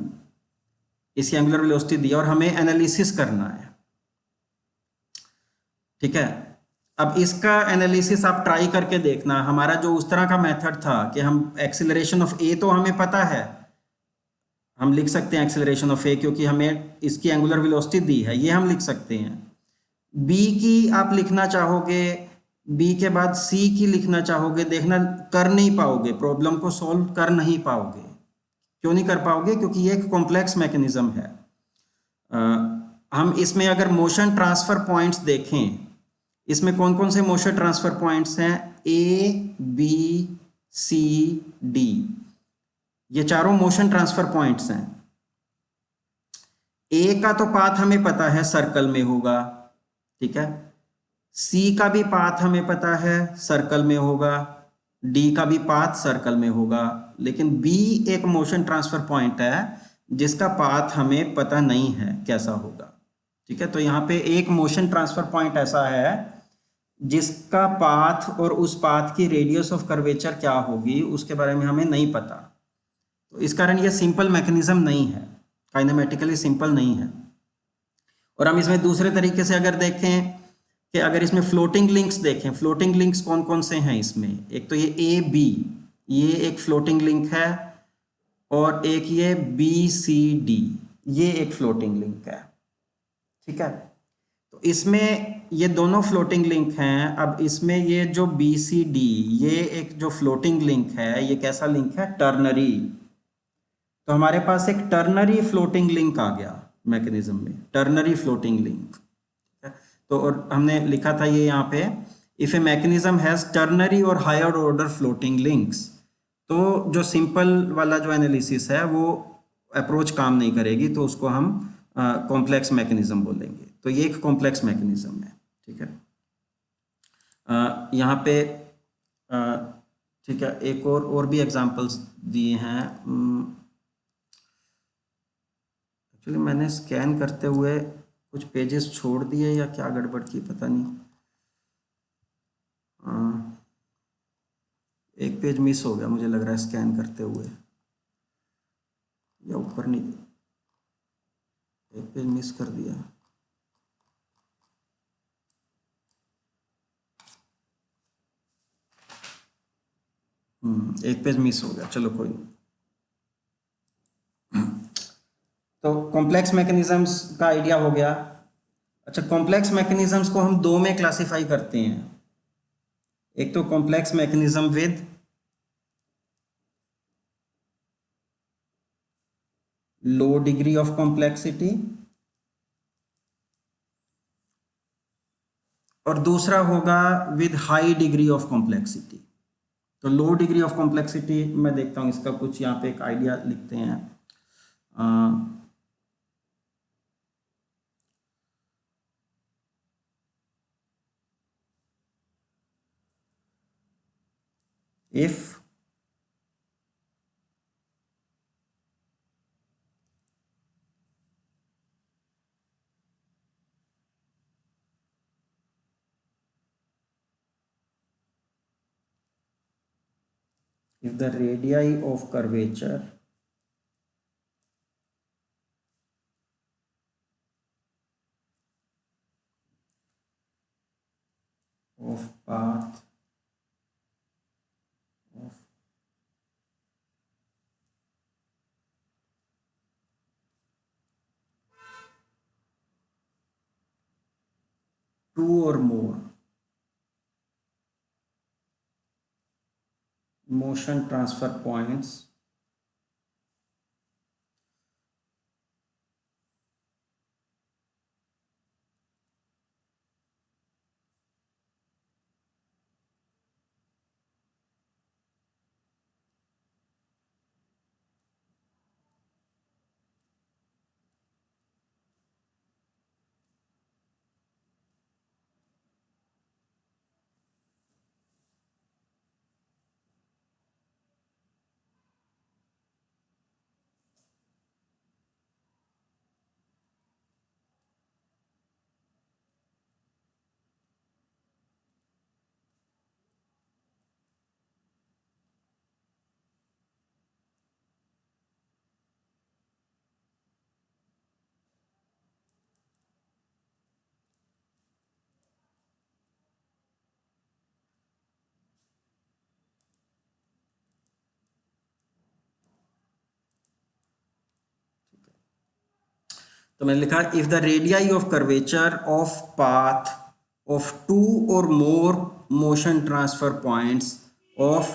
इसकी एंगुलर वेलोसिटी दी है और हमें एनालिसिस करना है। ठीक है, अब इसका एनालिसिस आप ट्राई करके देखना। हमारा जो उस तरह का मेथड था कि हम एक्सीलरेशन ऑफ ए तो हमें पता है, हम लिख सकते हैं एक्सीलरेशन ऑफ ए, क्योंकि हमें इसकी एंगुलर वेलोसिटी दी है, ये हम लिख सकते हैं। बी की आप लिखना चाहोगे, बी के बाद सी की लिखना चाहोगे, देखना कर नहीं पाओगे, प्रॉब्लम को सॉल्व कर नहीं पाओगे। क्यों नहीं कर पाओगे? क्योंकि ये एक कॉम्प्लेक्स मैकेनिज्म है। हम इसमें अगर मोशन ट्रांसफर पॉइंट्स देखें, इसमें कौन कौन से मोशन ट्रांसफर पॉइंट्स हैं? ए, बी, सी, डी, ये चारों मोशन ट्रांसफर पॉइंट्स हैं। ए का तो पाथ हमें पता है, सर्कल में होगा। ठीक है, सी का भी पाथ हमें पता है, सर्कल में होगा। डी का भी पाथ सर्कल में होगा। लेकिन बी एक मोशन ट्रांसफर पॉइंट है जिसका पाथ हमें पता नहीं है कैसा होगा। ठीक है, तो यहाँ पे एक मोशन ट्रांसफर पॉइंट ऐसा है जिसका पाथ और उस पाथ की रेडियस ऑफ कर्वेचर क्या होगी उसके बारे में हमें नहीं पता। तो इस कारण ये सिंपल मैकेनिज्म नहीं है, काइनेमेटिकली सिंपल नहीं है। और हम इसमें दूसरे तरीके से अगर देखें कि अगर इसमें फ्लोटिंग लिंक्स देखें, फ्लोटिंग लिंक्स कौन कौन से हैं इसमें? एक तो ये ए बी, ये एक फ्लोटिंग लिंक है, और एक ये बी सी डी, ये एक फ्लोटिंग लिंक है। ठीक है, तो इसमें ये दोनों फ्लोटिंग लिंक हैं। अब इसमें ये जो बी सी डी, ये एक जो फ्लोटिंग लिंक है, ये कैसा लिंक है? टर्नरी। तो हमारे पास एक टर्नरी फ्लोटिंग लिंक आ गया मैकेनिज्म में, टर्नरी फ्लोटिंग लिंक। तो और हमने लिखा था ये यहाँ पे, if a mechanism has ternary और हायर ऑर्डर फ्लोटिंग लिंक्स, तो जो सिंपल वाला जो एनालिसिस है वो अप्रोच काम नहीं करेगी, तो उसको हम कॉम्प्लेक्स मैकेनिज्म बोलेंगे। तो ये एक कॉम्प्लेक्स मैकेनिज्म है। ठीक है, यहाँ पे ठीक है, एक और भी एग्जांपल्स दिए हैं। एक्चुअली मैंने स्कैन करते हुए कुछ पेजेस छोड़ दिए या क्या गड़बड़ की, पता नहीं। एक पेज मिस हो गया मुझे लग रहा है स्कैन करते हुए, या ऊपर नहीं, एक पेज मिस कर दिया। एक पेज मिस हो गया, चलो कोई नहीं। तो कॉम्प्लेक्स मैकेनिज्म्स का आइडिया हो गया। अच्छा, कॉम्प्लेक्स मैकेनिज्म्स को हम दो में क्लासिफाई करते हैं। एक तो complex mechanism with low degree of complexity, और दूसरा होगा with high degree of complexity. तो लो डिग्री ऑफ कॉम्प्लेक्सिटी मैं देखता हूँ इसका कुछ यहाँ पे एक आइडिया लिखते हैं। if the radii of curvature of path of two or more motion transfer points तो मैंने लिखा if the radii of curvature of path of two और more motion transfer points of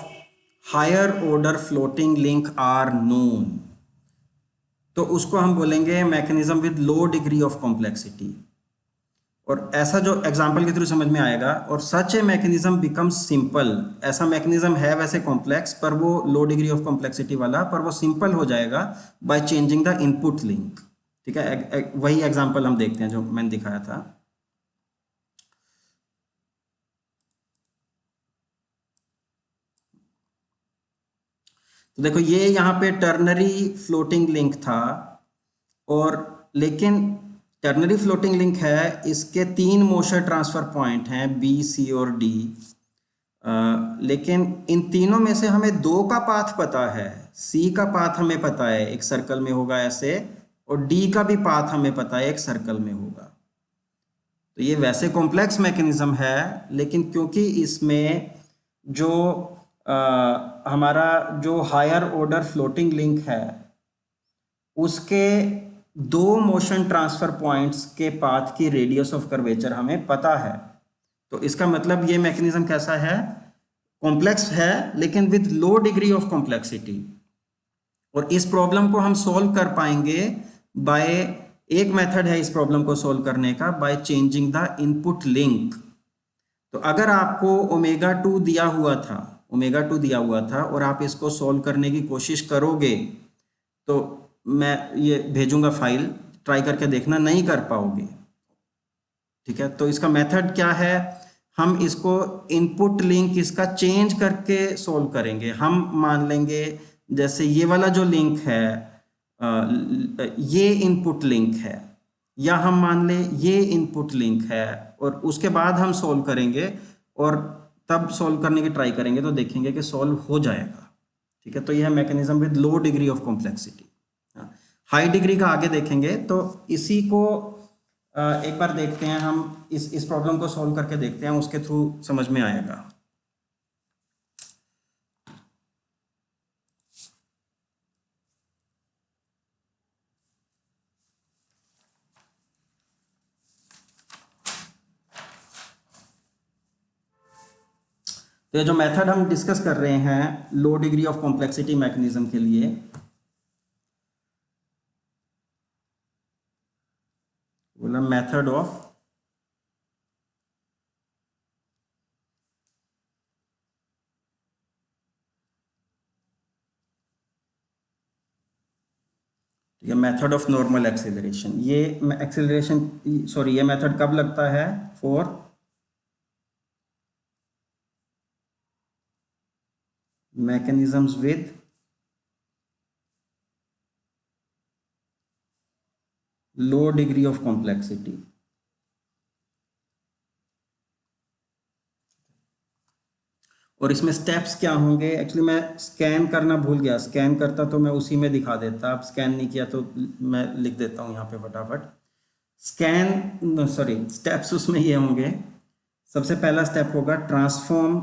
higher order floating link are known, तो उसको हम बोलेंगे mechanism with low degree of complexity. और ऐसा जो एग्जांपल के थ्रू समझ में आएगा, और सच ए मैकेनिज्म बिकम्स सिंपल, ऐसा मैकेनिज्म है वैसे कॉम्प्लेक्स पर वो लो डिग्री ऑफ कॉम्प्लेक्सिटी वाला, पर वो सिंपल हो जाएगा by changing the input link. ठीक है, वही एग्जांपल हम देखते हैं जो मैंने दिखाया था। तो देखो ये यहाँ पे टर्नरी फ्लोटिंग लिंक था, और लेकिन टर्नरी फ्लोटिंग लिंक है, इसके 3 मोशन ट्रांसफर पॉइंट हैं बी, सी और डी, लेकिन इन तीनों में से हमें 2 का पाथ पता है। सी का पाथ हमें पता है एक सर्कल में होगा ऐसे, और डी का भी पाथ हमें पता है एक सर्कल में होगा। तो ये वैसे कॉम्प्लेक्स मैकेनिज्म है, लेकिन क्योंकि इसमें जो हमारा जो हायर ऑर्डर फ्लोटिंग लिंक है उसके 2 मोशन ट्रांसफर पॉइंट्स के पाथ की रेडियस ऑफ कर्वेचर हमें पता है, तो इसका मतलब ये मैकेनिज्म कैसा है, कॉम्प्लेक्स है लेकिन with low degree of complexity. और इस प्रॉब्लम को हम सॉल्व कर पाएंगे बाय, एक मेथड है इस प्रॉब्लम को सॉल्व करने का, by changing the input link. तो अगर आपको ओमेगा 2 दिया हुआ था, ओमेगा 2 दिया हुआ था और आप इसको सॉल्व करने की कोशिश करोगे, तो मैं ये भेजूंगा फाइल, ट्राई करके देखना, नहीं कर पाओगे। ठीक है, तो इसका मेथड क्या है, हम इसको इनपुट लिंक इसका चेंज करके सॉल्व करेंगे। हम मान लेंगे जैसे ये वाला जो लिंक है ये इनपुट लिंक है, या हम मान ले ये इनपुट लिंक है, और उसके बाद हम सॉल्व करेंगे, और तब सॉल्व करने की ट्राई करेंगे तो देखेंगे कि सॉल्व हो जाएगा। ठीक है, तो यह है mechanism with low degree of complexity. High degree का आगे देखेंगे, तो इसी को एक बार देखते हैं हम, इस प्रॉब्लम को सॉल्व करके देखते हैं, उसके थ्रू समझ में आएगा। तो ये जो मेथड हम डिस्कस कर रहे हैं लो डिग्री ऑफ कॉम्प्लेक्सिटी मैकेनिज्म के लिए, बोला method of method of normal acceleration. ये एक्सेलरेशन, सॉरी, ये मेथड कब लगता है, for mechanisms with low degree of complexity। और इसमें स्टेप्स क्या होंगे, एक्चुअली मैं स्कैन करना भूल गया, स्कैन करता तो मैं उसी में दिखा देता, अब स्कैन नहीं किया तो मैं लिख देता हूँ यहाँ पे फटाफट। स्कैन, सॉरी, स्टेप्स उसमें ये होंगे, सबसे पहला स्टेप होगा transform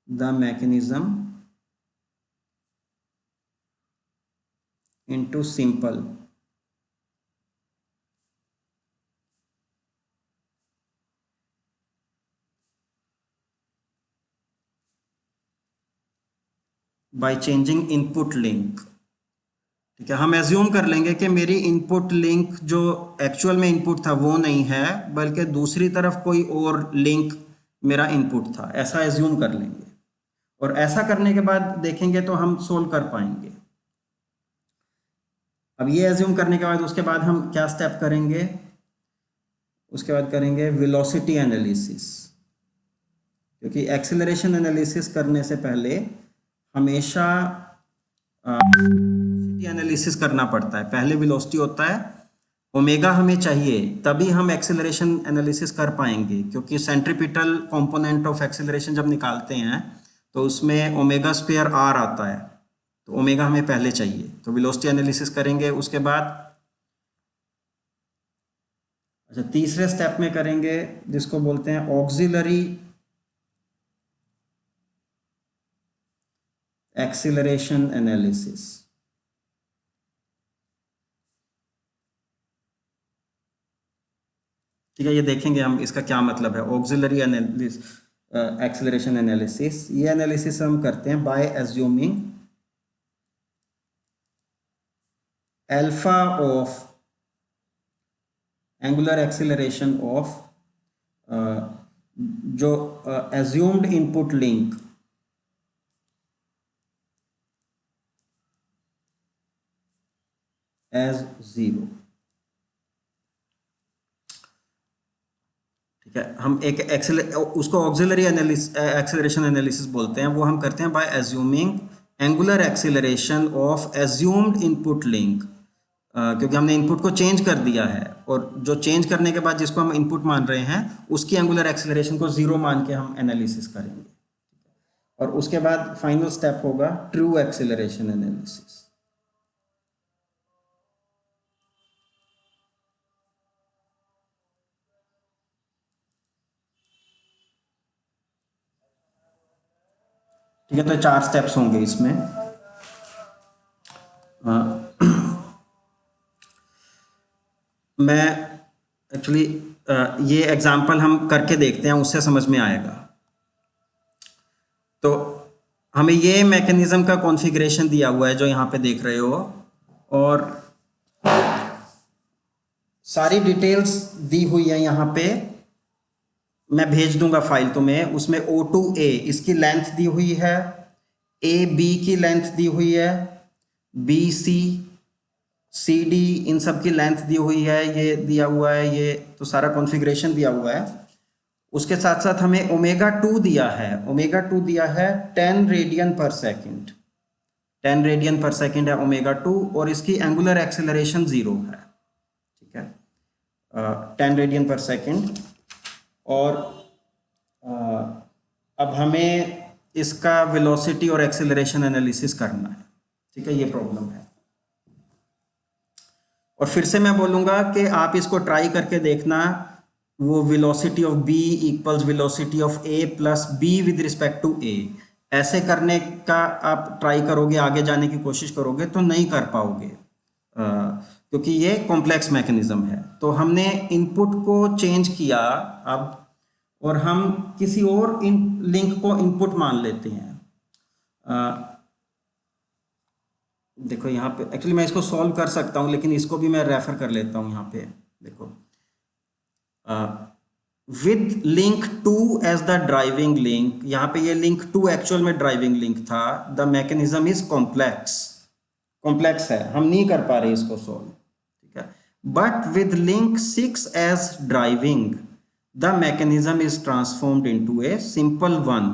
the mechanism into simple. By changing input link. ठीक है, हम एज्यूम कर लेंगे कि मेरी इनपुट लिंक जो एक्चुअल में इनपुट था वो नहीं है, बल्कि दूसरी तरफ कोई और लिंक मेरा इनपुट था, ऐसा एज्यूम कर लेंगे। और ऐसा करने के बाद देखेंगे तो हम सोल्व कर पाएंगे। अब ये एज्यूम करने के बाद उसके बाद हम क्या स्टेप करेंगे, उसके बाद करेंगे वेलोसिटी एनालिसिस, क्योंकि एक्सीलरेशन एनालिसिस करने से पहले हमेशा वेलोसिटी एनालिसिस करना पड़ता है। पहले वेलोसिटी होता है, ओमेगा हमें चाहिए, तभी हम एक्सीलरेशन एनालिसिस कर पाएंगे, क्योंकि सेंट्रीपिटल कंपोनेंट ऑफ एक्सीलरेशन जब निकालते हैं तो उसमें ओमेगा स्क्वायर आर आता है, तो ओमेगा हमें पहले चाहिए। तो वेलोसिटी एनालिसिस करेंगे, उसके बाद अच्छा तीसरे स्टेप में करेंगे जिसको बोलते हैं ऑक्सिलरी एक्सीलरेशन एनालिसिस। ठीक है, ये देखेंगे हम इसका क्या मतलब है ऑक्सिलरी एक्सीलरेशन एनालिसिस। ये एनालिसिस हम करते हैं by assuming alpha of angular acceleration of जो एज्यूम्ड इनपुट लिंक एज 0। ठीक है, हम एक उसको ऑक्सिलरी एक्सीलरेशन एनालिसिस बोलते हैं, वो हम करते हैं by assuming angular acceleration of assumed input link, क्योंकि हमने इनपुट को चेंज कर दिया है, और जो चेंज करने के बाद जिसको हम इनपुट मान रहे हैं उसकी एंगुलर एक्सीलरेशन को 0 मान के हम एनालिसिस करेंगे। और उसके बाद फाइनल स्टेप होगा ट्रू एक्सीलरेशन एनालिसिस। ठीक है, तो 4 स्टेप्स होंगे इसमें। मैं एक्चुअली ये एग्जांपल हम करके देखते हैं, उससे समझ में आएगा। तो हमें ये मैकेनिज्म का कॉन्फ़िगरेशन दिया हुआ है जो यहाँ पे देख रहे हो, और सारी डिटेल्स दी हुई है यहाँ पे। मैं भेज दूंगा फाइल तुम्हें, उसमें O2A इसकी लेंथ दी हुई है, AB की लेंथ दी हुई है, BC CD इन सब की लेंथ दी हुई है, ये दिया हुआ है, ये तो सारा कॉन्फ़िगरेशन दिया हुआ है। उसके साथ साथ हमें ओमेगा 2 दिया है, ओमेगा 2 दिया है 10 रेडियन पर सेकंड, 10 रेडियन पर सेकंड है ओमेगा 2, और इसकी एंगुलर एक्सेलरेशन 0 है। ठीक है, 10 रेडियन पर सेकंड। और अब हमें इसका वेलोसिटी और एक्सेलरेशन एनालिसिस करना है। ठीक है, ये प्रॉब्लम है। और फिर से मैं बोलूँगा कि आप इसको ट्राई करके देखना, वो velocity of b equals velocity of a plus b with respect to a, ऐसे करने का आप ट्राई करोगे, आगे जाने की कोशिश करोगे तो नहीं कर पाओगे, क्योंकि ये कॉम्प्लेक्स मैकेनिज्म है। तो हमने इनपुट को चेंज किया अब, और हम किसी और लिंक को इनपुट मान लेते हैं। देखो यहाँ पे एक्चुअली मैं इसको सॉल्व कर सकता हूँ, लेकिन इसको भी मैं रेफर कर लेता हूँ। यहाँ पे देखो, with link 2 as the driving link, यहाँ पे ये लिंक 2 एक्चुअल में ड्राइविंग लिंक था। द मैकेनिज्म इज कॉम्प्लेक्स है, हम नहीं कर पा रहे इसको सॉल्व। ठीक है, but with link 6 as driving the mechanism is transformed into a simple one.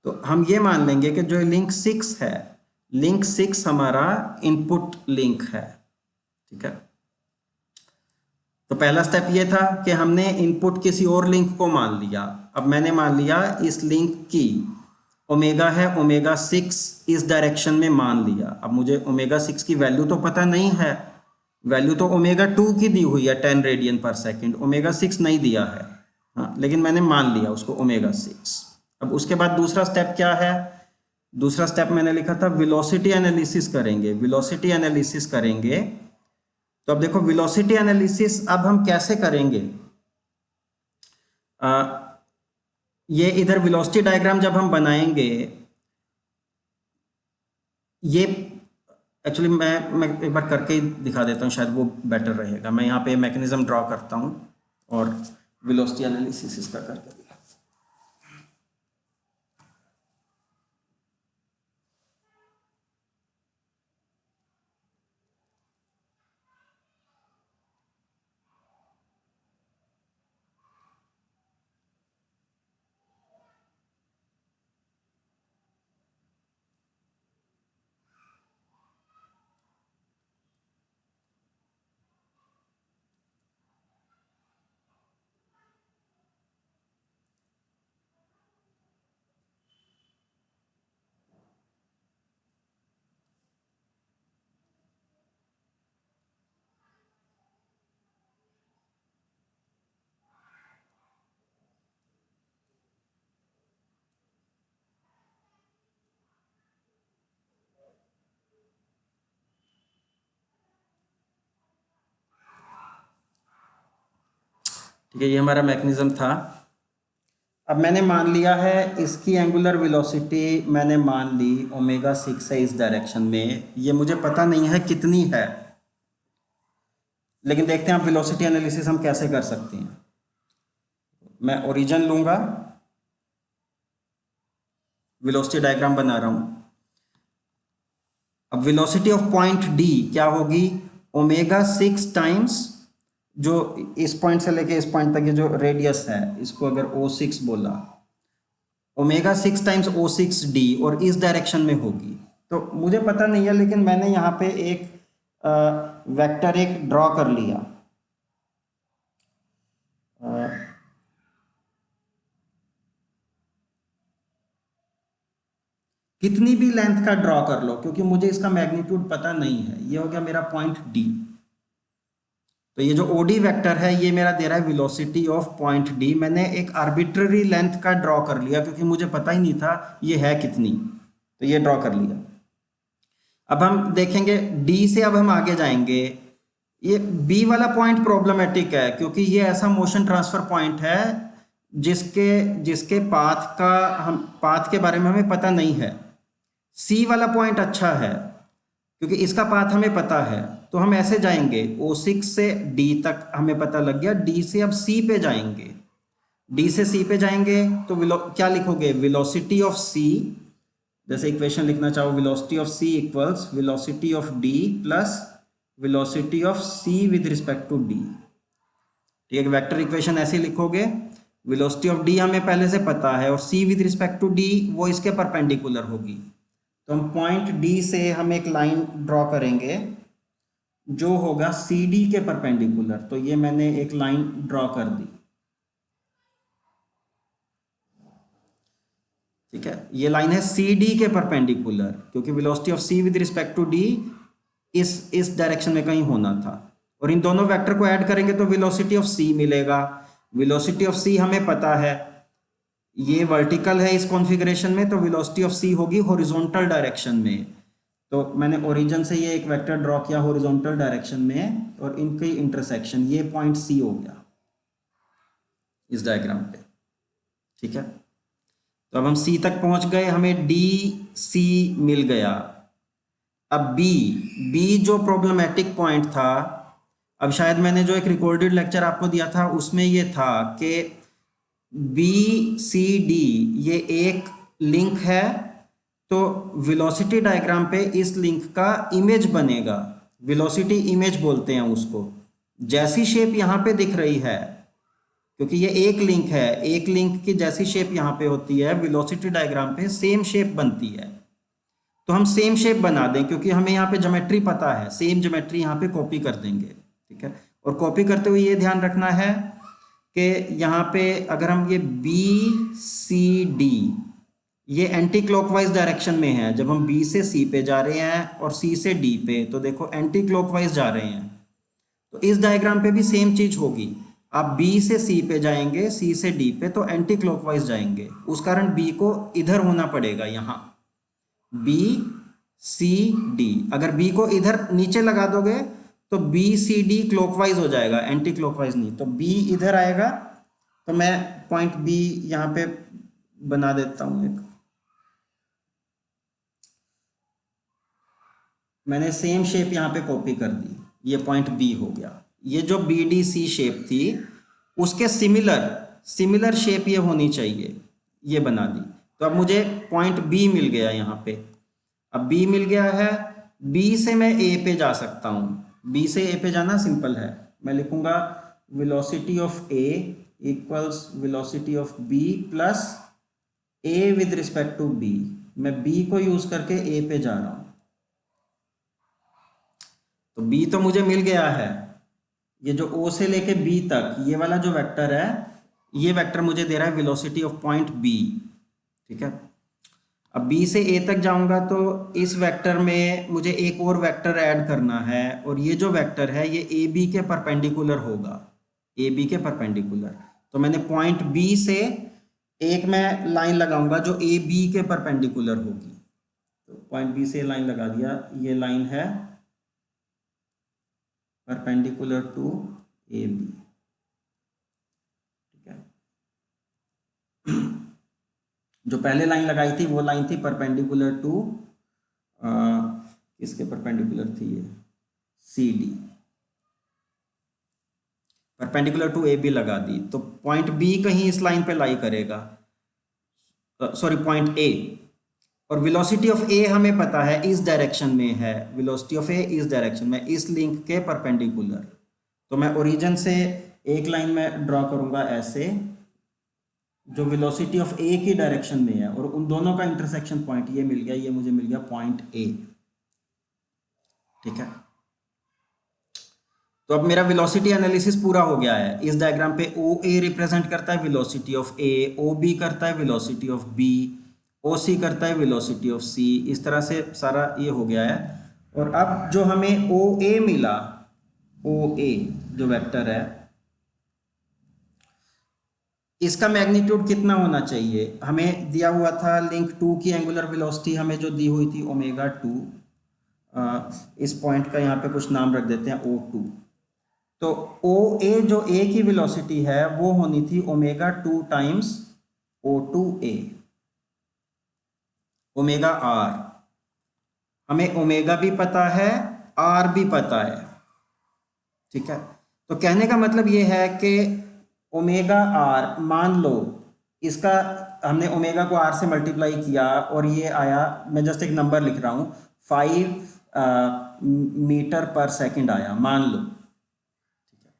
तो हम ये मान लेंगे कि जो लिंक 6 है, लिंक 6 हमारा इनपुट लिंक है। ठीक है, तो पहला स्टेप ये था कि हमने इनपुट किसी और लिंक को मान लिया। अब मैंने मान लिया इस लिंक की ओमेगा है, ओमेगा 6 इस डायरेक्शन में मान लिया। अब मुझे ओमेगा 6 की वैल्यू तो पता नहीं है, वैल्यू तो ओमेगा 2 की दी हुई है 10 रेडियन पर सेकेंड, ओमेगा 6 नहीं दिया है। हाँ, लेकिन मैंने मान लिया उसको ओमेगा 6। अब उसके बाद दूसरा स्टेप क्या है? दूसरा स्टेप मैंने लिखा था वेलोसिटी एनालिसिस करेंगे। वेलोसिटी एनालिसिस करेंगे तो अब देखो वेलोसिटी एनालिसिस अब हम कैसे करेंगे? आ, ये इधर वेलोसिटी डायग्राम जब हम बनाएंगे, ये एक्चुअली मैं एक बार करके ही दिखा देता हूँ, शायद वो बेटर रहेगा। मैं यहाँ पे मैकेनिज्म ड्रॉ करता हूँ और वेलोसिटी एनालिसिस इसका करके। ठीक है, ये हमारा मैकेनिज्म था। अब मैंने मान लिया है इसकी एंगुलर वेलोसिटी मैंने मान ली ओमेगा 6 है इस डायरेक्शन में। ये मुझे पता नहीं है कितनी है, लेकिन देखते हैं आप वेलोसिटी एनालिसिस हम कैसे कर सकते हैं। मैं ओरिजिन लूंगा, वेलोसिटी डायग्राम बना रहा हूं। अब वेलोसिटी ऑफ पॉइंट डी क्या होगी? ओमेगा 6 टाइम्स जो इस पॉइंट से लेके इस पॉइंट तक ये जो रेडियस है, इसको अगर O6 बोला, ओमेगा 6 टाइम्स O6D, और इस डायरेक्शन में होगी। तो मुझे पता नहीं है, लेकिन मैंने यहाँ पे एक वेक्टर एक ड्रॉ कर लिया। कितनी भी लेंथ का ड्रॉ कर लो, क्योंकि मुझे इसका मैग्नीट्यूड पता नहीं है। ये हो गया मेरा पॉइंट डी। तो ये जो ओडी वेक्टर है ये मेरा दे रहा है वेलोसिटी ऑफ पॉइंट डी। मैंने एक आर्बिट्ररी लेंथ का ड्रॉ कर लिया क्योंकि मुझे पता ही नहीं था ये है कितनी, तो ये ड्रॉ कर लिया। अब हम देखेंगे डी से, अब हम आगे जाएंगे। ये बी वाला पॉइंट प्रॉब्लमेटिक है क्योंकि ये ऐसा मोशन ट्रांसफर पॉइंट है जिसके जिसके पाथ के बारे में हमें पता नहीं है। सी वाला पॉइंट अच्छा है क्योंकि इसका पाथ हमें पता है। तो हम ऐसे जाएंगे, O6 से D तक हमें पता लग गया, D से अब C पे जाएंगे। D से C पे जाएंगे तो क्या लिखोगे? वेलोसिटी ऑफ C, जैसे इक्वेशन लिखना चाहो, velocity of C equals velocity of D plus velocity of C with respect to D। ठीक है, वेक्टर इक्वेशन ऐसे लिखोगे। वेलोसिटी ऑफ D हमें पहले से पता है और C with respect to D वो इसके परपेंडिकुलर होगी। तो हम पॉइंट डी से हम एक लाइन ड्रॉ करेंगे जो होगा सी डी के परपेंडिकुलर। तो ये मैंने एक लाइन ड्रॉ कर दी। ठीक है, ये लाइन है सी डी के परपेंडिकुलर क्योंकि velocity of C with respect to D इस डायरेक्शन में कहीं होना था। और इन दोनों वेक्टर को ऐड करेंगे तो वेलोसिटी ऑफ सी मिलेगा। वेलोसिटी ऑफ सी हमें पता है, ये वर्टिकल है इस कॉन्फ़िगरेशन में, तो वेलोसिटी ऑफ सी होगी हॉरिजॉन्टल डायरेक्शन में। तो मैंने ओरिजिन से ये एक वेक्टर ड्रॉ किया हॉरिजॉन्टल डायरेक्शन में और इनकी इंटरसेक्शन, ये पॉइंट सी हो गया इस डायग्राम पे। ठीक है, तो अब हम सी तक पहुंच गए, हमें डी सी मिल गया। अब बी जो प्रॉब्लमेटिक पॉइंट था, अब शायद मैंने जो एक रिकॉर्डेड लेक्चर आपको दिया था उसमें ये था कि BCD ये एक लिंक है, तो वेलोसिटी डायग्राम पे इस लिंक का इमेज बनेगा। वेलोसिटी इमेज बोलते हैं उसको। जैसी शेप यहाँ पे दिख रही है क्योंकि ये एक लिंक है, एक लिंक की जैसी शेप यहाँ पे होती है वेलोसिटी डायग्राम पे सेम शेप बनती है। तो हम सेम शेप बना दें क्योंकि हमें यहाँ पे ज्योमेट्री पता है, सेम ज्योमेट्री यहाँ पे कॉपी कर देंगे। ठीक है, और कॉपी करते हुए ये ध्यान रखना है कि यहाँ पे अगर हम ये BCD ये एंटी क्लॉकवाइज डायरेक्शन में है, जब हम B से C पे जा रहे हैं और C से D पे, तो देखो एंटी क्लॉकवाइज जा रहे हैं। तो इस डायग्राम पे भी सेम चीज होगी। आप बी से सी पे जाएंगे, सी से डी पे, तो एंटी क्लॉकवाइज जाएंगे, उस कारण बी को इधर होना पड़ेगा, यहाँ बी सी डी। अगर बी को इधर नीचे लगा दोगे तो बी सी डी क्लॉकवाइज हो जाएगा, एंटी क्लॉकवाइज नहीं। तो बी इधर आएगा, तो मैं पॉइंट बी यहाँ पे बना देता हूँ एक। मैंने सेम शेप यहाँ पे कॉपी कर दी, ये पॉइंट बी हो गया। ये जो बी डी सी शेप थी उसके सिमिलर शेप ये होनी चाहिए, ये बना दी। तो अब मुझे पॉइंट बी मिल गया यहाँ पे। अब बी मिल गया है, बी से मैं ए पे जा सकता हूँ। बी से ए पे जाना सिंपल है, मैं लिखूंगा velocity of A equals velocity of B plus A with respect to B. मैं बी को यूज करके ए पे जा रहा हूँ। तो बी तो मुझे मिल गया है, ये जो ओ से लेके बी तक ये वाला जो वेक्टर है, ये वेक्टर मुझे दे रहा है वेलोसिटी ऑफ पॉइंट बी। ठीक है, अब बी से ए तक जाऊंगा तो इस वेक्टर में मुझे एक और वेक्टर ऐड करना है, और ये जो वेक्टर है ये ए बी के परपेंडिकुलर होगा, ए बी के परपेंडिकुलर। तो मैंने पॉइंट बी से एक मैं लाइन लगाऊंगा जो ए बी के परपेंडिकुलर होगी। तो पॉइंट बी से लाइन लगा दिया, ये लाइन है परपेंडिकुलर टू ए बी। ठीक है, जो पहले लाइन लगाई थी वो लाइन थी परपेंडिकुलर टू किसके परपेंडिकुलर थी, ये C D, perpendicular to A B लगा दी। तो पॉइंट बी कहीं इस लाइन पे लाई करेगा, सॉरी पॉइंट ए, और वेलोसिटी ऑफ ए हमें पता है इस डायरेक्शन में है, वेलोसिटी ऑफ ए इस डायरेक्शन में, इस लिंक के परपेंडिकुलर। तो मैं ओरिजिन से एक लाइन में ड्रॉ करूंगा ऐसे, जो वेलोसिटी ऑफ ए की डायरेक्शन में है, और उन दोनों का इंटरसेक्शन पॉइंट ये मिल गया, ये मुझे मिल गया पॉइंट ए। ठीक है, तो अब मेरा वेलोसिटी एनालिसिस पूरा हो गया है। इस डायग्राम पे ओ ए रिप्रेजेंट करता है velocity of A, O B करता है velocity of B, O C करता है वेलोसिटी ऑफ सी। इस तरह से सारा ये हो गया है। और अब जो हमें ओ ए मिला, ओ ए जो वेक्टर है, इसका मैग्नीट्यूड कितना होना चाहिए? हमें दिया हुआ था लिंक 2 की एंगुलर वेलोसिटी हमें जो दी हुई थी ओमेगा 2। इस पॉइंट का यहाँ पे कुछ नाम रख देते हैं O2। तो ओ ए जो ए की वेलोसिटी है वो होनी थी omega 2 times O2A, omega r. हमें ओमेगा भी पता है, आर भी पता है। ठीक है, तो कहने का मतलब ये है कि ओमेगा आर, मान लो इसका हमने ओमेगा को आर से मल्टीप्लाई किया और ये आया, मैं जस्ट एक नंबर लिख रहा हूँ, 5 मीटर पर सेकंड आया, मान लो। ठीक है,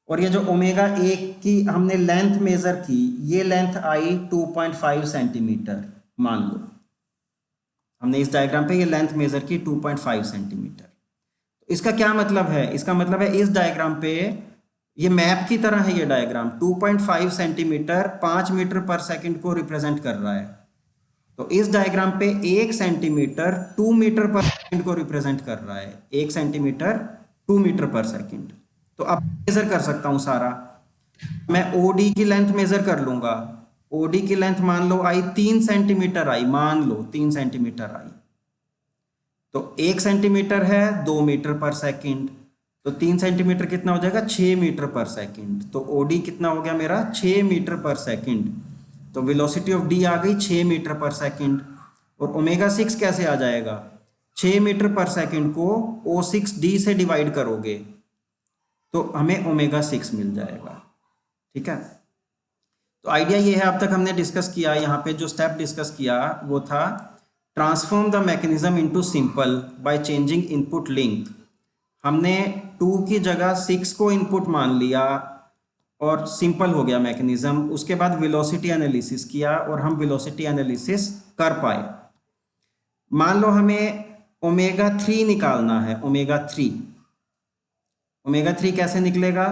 और ये जो ओमेगा ए की हमने लेंथ मेजर की, ये लेंथ आई 2.5 सेंटीमीटर, मान लो हमने इस डायग्राम पे ये लेंथ मेजर की 2.5 सेंटीमीटर। तो इसका क्या मतलब है? इसका मतलब है इस डायग्राम पे, ये मैप की तरह है, ये डायग्राम 2.5 सेंटीमीटर 5 मीटर पर सेकंड को रिप्रेजेंट कर रहा है। तो इस डायग्राम पे 1 सेंटीमीटर 2 मीटर पर सेकंड को रिप्रेजेंट कर रहा है, 1 सेंटीमीटर 2 मीटर पर सेकंड। तो अब मेजर कर सकता हूं सारा, मैं ओडी की लेंथ मेजर कर लूंगा। ओडी की लेंथ मान लो आई 3 सेंटीमीटर आई, मान लो 3 सेंटीमीटर आई, तो 1 सेंटीमीटर है 2 मीटर पर सेकंड, तो 3 सेंटीमीटर कितना हो जाएगा? 6 मीटर पर सेकंड। तो ओडी कितना हो गया मेरा? 6 मीटर पर सेकंड। तो वेलोसिटी ऑफ डी आ गई 6 मीटर पर सेकंड। और ओमेगा 6 कैसे आ जाएगा? 6 मीटर पर सेकंड को O6D से डिवाइड करोगे तो हमें ओमेगा 6 मिल जाएगा। ठीक है, तो आइडिया ये है, अब तक हमने डिस्कस किया, यहाँ पे जो स्टेप डिस्कस किया वो था transform the mechanism into simple by changing input link. हमने 2 की जगह 6 को इनपुट मान लिया और सिंपल हो गया मैकेनिज्म। उसके बाद वेलोसिटी एनालिसिस किया और हम वेलोसिटी एनालिसिस कर पाए। मान लो हमें ओमेगा 3 निकालना है, ओमेगा 3। ओमेगा 3 कैसे निकलेगा?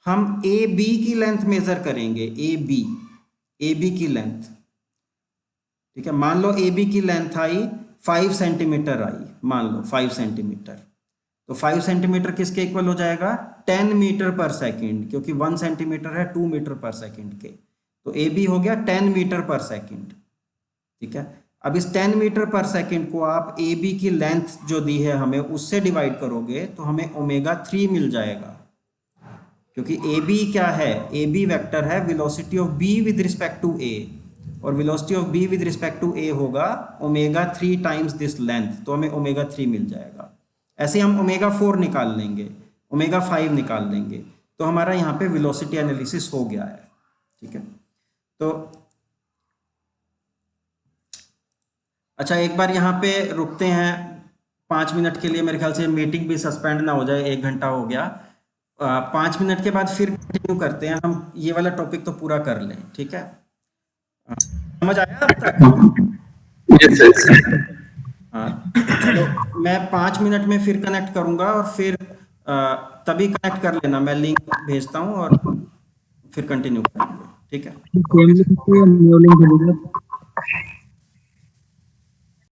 हम ए बी की लेंथ मेजर करेंगे, ए बी की लेंथ। ठीक है, मान लो ए बी की लेंथ आई 5 सेंटीमीटर आई, मान लो 5 सेंटीमीटर। तो 5 सेंटीमीटर किसके इक्वल हो जाएगा? 10 मीटर पर सेकेंड, क्योंकि 1 सेंटीमीटर है 2 मीटर पर सेकेंड के। तो ए बी हो गया 10 मीटर पर सेकेंड, ठीक है। अब इस 10 मीटर पर सेकेंड को आप ए बी की लेंथ जो दी है हमें उससे डिवाइड करोगे तो हमें ओमेगा 3 मिल जाएगा, क्योंकि ए बी क्या है? ए बी वेक्टर है velocity of B with respect to A, और velocity of B with respect to A होगा ओमेगा 3 टाइम्स दिस लेंथ, तो हमें ओमेगा 3 मिल जाएगा। ऐसे हम ओमेगा 4 निकाल लेंगे, ओमेगा 5 निकाल लेंगे, तो हमारा यहाँ पे वेलोसिटी एनालिसिस हो गया है, ठीक है। तो अच्छा, एक बार यहाँ पे रुकते हैं 5 मिनट के लिए, मेरे ख्याल से मीटिंग भी सस्पेंड ना हो जाए, 1 घंटा हो गया। 5 मिनट के बाद फिर कंटिन्यू करते हैं, हम ये वाला टॉपिक तो पूरा कर लें, ठीक है। समझ आया अब तक? Yes yes. हाँ, चलो मैं 5 मिनट में फिर कनेक्ट करूंगा, और फिर तभी कनेक्ट कर लेना, मैं लिंक भेजता हूँ और फिर कंटिन्यू करेंगे, ठीक है।